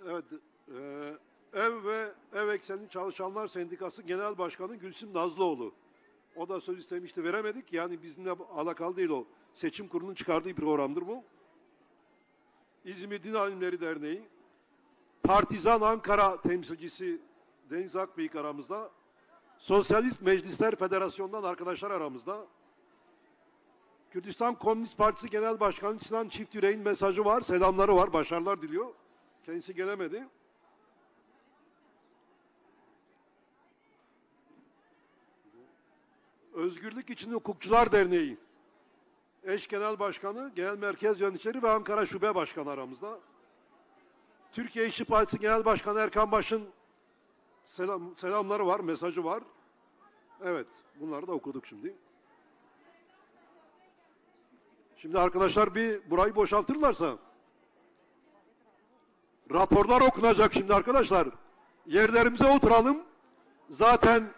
Speaker 4: Evet, Ev ve Ev Eksenli Çalışanlar Sendikası Genel Başkanı Gülsüm Nazlıoğlu. O da söz istemişti, veremedik. Yani bizimle alakalı değil o. Seçim Kurulu'nun çıkardığı programdır bu. İzmir Din Alimleri Derneği, Partizan Ankara temsilcisi Deniz Akbeyik aramızda, Sosyalist Meclisler Federasyonu'ndan arkadaşlar aramızda, Kürdistan Komünist Partisi Genel Başkanı Sinan Çiftyürek'in mesajı var, selamları var, başarılar diliyor. Kendisi gelemedi. Özgürlük İçin Hukukçular Derneği eş genel başkanı, genel merkez yöneticileri ve Ankara Şube Başkanı aramızda. Türkiye İşçi Partisi Genel Başkanı Erkan Baş'ın selamları var, mesajı var. Evet, bunları da okuduk şimdi. Şimdi arkadaşlar bir burayı boşaltırlarsa raporlar okunacak şimdi arkadaşlar. Yerlerimize oturalım. Zaten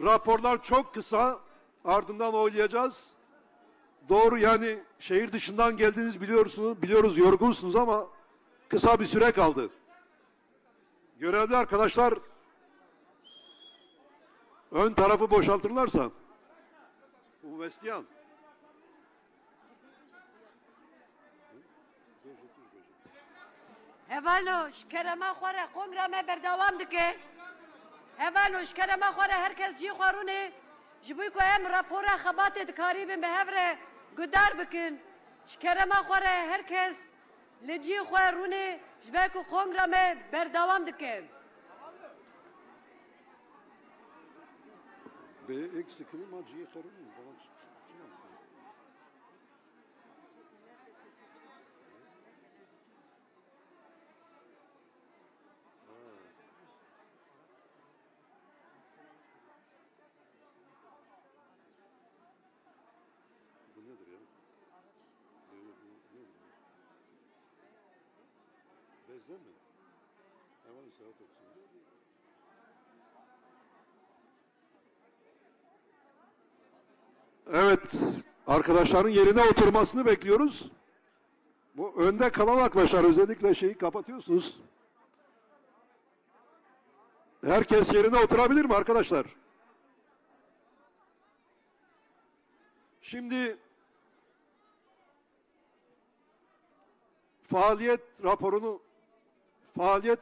Speaker 4: raporlar çok kısa. Ardından oylayacağız. Doğru, yani şehir dışından geldiğiniz biliyoruz, yorgunsunuz ama kısa bir süre kaldı. Görevli arkadaşlar ön tarafı boşaltırlarsa. Bu Vestiyan.
Speaker 3: Hevaloş, kerema xwara kongrama berdavam dike. Hevaloş, kerema xwara herkes cî xwarûne. Ji bo ku em rapora xebatê dikarî bin bi hev re gudar bikin. Ji kerema xwara herkes li cî xwarûne ji ber ku kongrama berdawam dike.
Speaker 4: B eksikini maciye sorun mu? Bu nedir ya? Bezden mi? Hemen isaret etsin. Evet, arkadaşların yerine oturmasını bekliyoruz. Bu önde kalan arkadaşlar özellikle şeyi kapatıyorsunuz. Herkes yerine oturabilir mi arkadaşlar? Şimdi faaliyet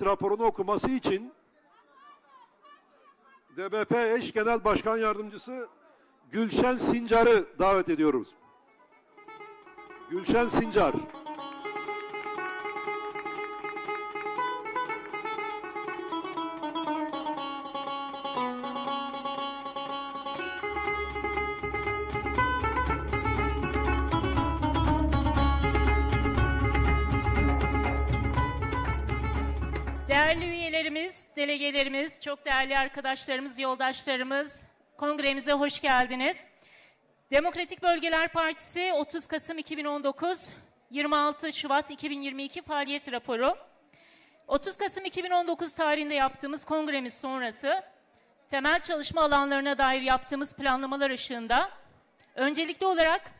Speaker 4: raporunu okuması için DBP eş genel başkan yardımcısı Gülşen Sincar'ı davet ediyoruz. Gülşen Sincar.
Speaker 10: Değerli üyelerimiz, delegelerimiz, çok değerli arkadaşlarımız, yoldaşlarımız, kongremize hoş geldiniz. Demokratik Bölgeler Partisi 30 Kasım 2019, 26 Şubat 2022 faaliyet raporu. 30 Kasım 2019 tarihinde yaptığımız kongremiz sonrası temel çalışma alanlarına dair yaptığımız planlamalar ışığında öncelikli olarak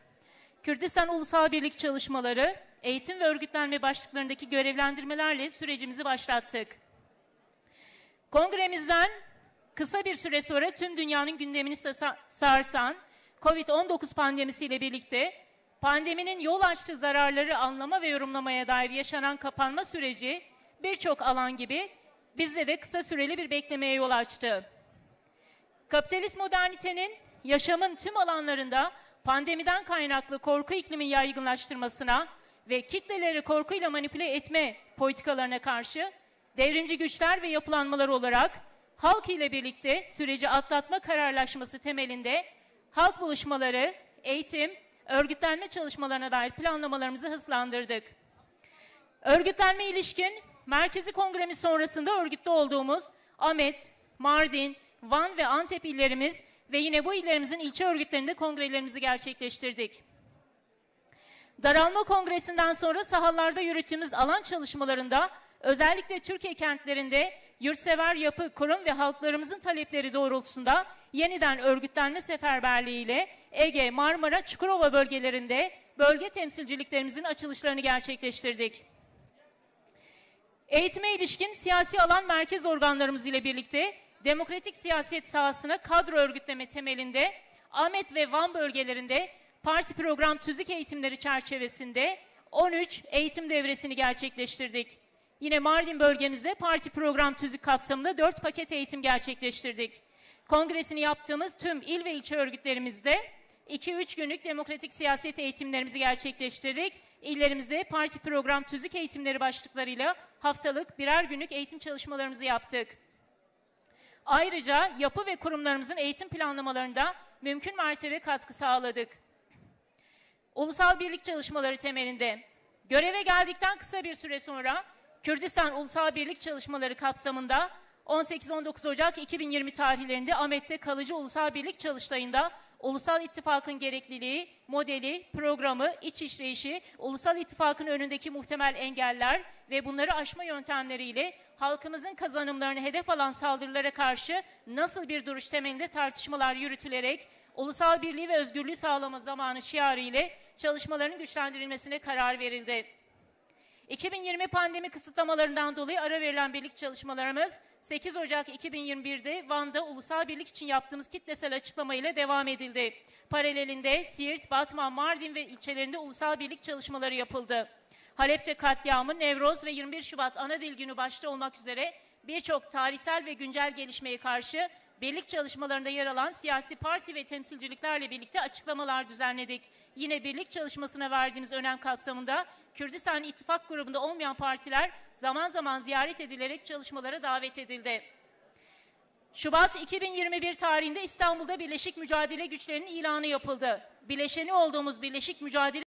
Speaker 10: Kürdistan Ulusal Birlik çalışmaları, eğitim ve örgütlenme başlıklarındaki görevlendirmelerle sürecimizi başlattık. Kongremizden kısa bir süre sonra tüm dünyanın gündemini sarsan COVID-19 pandemisiyle birlikte pandeminin yol açtığı zararları anlama ve yorumlamaya dair yaşanan kapanma süreci birçok alan gibi bizde de kısa süreli bir beklemeye yol açtı. Kapitalist modernitenin yaşamın tüm alanlarında pandemiden kaynaklı korku iklimin yaygınlaştırmasına ve kitleleri korkuyla manipüle etme politikalarına karşı devrimci güçler ve yapılanmalar olarak halk ile birlikte süreci atlatma kararlaşması temelinde halk buluşmaları, eğitim, örgütlenme çalışmalarına dair planlamalarımızı hızlandırdık. Örgütlenme ilişkin Merkezi Kongremiz sonrasında örgütlü olduğumuz Ahmet, Mardin, Van ve Antep illerimiz ve yine bu illerimizin ilçe örgütlerinde kongrelerimizi gerçekleştirdik. Daralma Kongresi'nden sonra sahalarda yürüttüğümüz alan çalışmalarında özellikle Türkiye kentlerinde yurtsever yapı, kurum ve halklarımızın talepleri doğrultusunda yeniden örgütlenme seferberliğiyle Ege, Marmara, Çukurova bölgelerinde bölge temsilciliklerimizin açılışlarını gerçekleştirdik. Eğitime ilişkin siyasi alan merkez organlarımız ile birlikte demokratik siyaset sahasına kadro örgütleme temelinde Ahmet ve Van bölgelerinde parti program tüzük eğitimleri çerçevesinde 13 eğitim devresini gerçekleştirdik. Yine Mardin bölgemizde parti program tüzük kapsamında 4 paket eğitim gerçekleştirdik. Kongresini yaptığımız tüm il ve ilçe örgütlerimizde 2-3 günlük demokratik siyaset eğitimlerimizi gerçekleştirdik. İllerimizde parti program tüzük eğitimleri başlıklarıyla haftalık birer günlük eğitim çalışmalarımızı yaptık. Ayrıca yapı ve kurumlarımızın eğitim planlamalarında mümkün mertebe katkı sağladık. Ulusal birlik çalışmaları temelinde göreve geldikten kısa bir süre sonra Kürdistan Ulusal Birlik Çalışmaları kapsamında 18-19 Ocak 2020 tarihlerinde Ahmet'te kalıcı Ulusal Birlik Çalıştayı'nda Ulusal İttifak'ın gerekliliği, modeli, programı, iç işleyişi, Ulusal İttifak'ın önündeki muhtemel engeller ve bunları aşma yöntemleriyle halkımızın kazanımlarını hedef alan saldırılara karşı nasıl bir duruş temelinde tartışmalar yürütülerek ulusal birliği ve özgürlüğü sağlama zamanı şiarı ile çalışmaların güçlendirilmesine karar verildi. 2020 pandemi kısıtlamalarından dolayı ara verilen birlik çalışmalarımız 8 Ocak 2021'de Van'da ulusal birlik için yaptığımız kitlesel açıklama ile devam edildi. Paralelinde Siirt, Batman, Mardin ve ilçelerinde ulusal birlik çalışmaları yapıldı. Halepçe katliamı, Nevroz ve 21 Şubat Ana Dil Günü başta olmak üzere birçok tarihsel ve güncel gelişmeye karşı birlik çalışmalarında yer alan siyasi parti ve temsilciliklerle birlikte açıklamalar düzenledik. Yine birlik çalışmasına verdiğimiz önem kapsamında Kürdistan İttifak grubunda olmayan partiler zaman zaman ziyaret edilerek çalışmalara davet edildi. Şubat 2021 tarihinde İstanbul'da Birleşik Mücadele Güçlerinin ilanı yapıldı. Bileşeni olduğumuz Birleşik Mücadele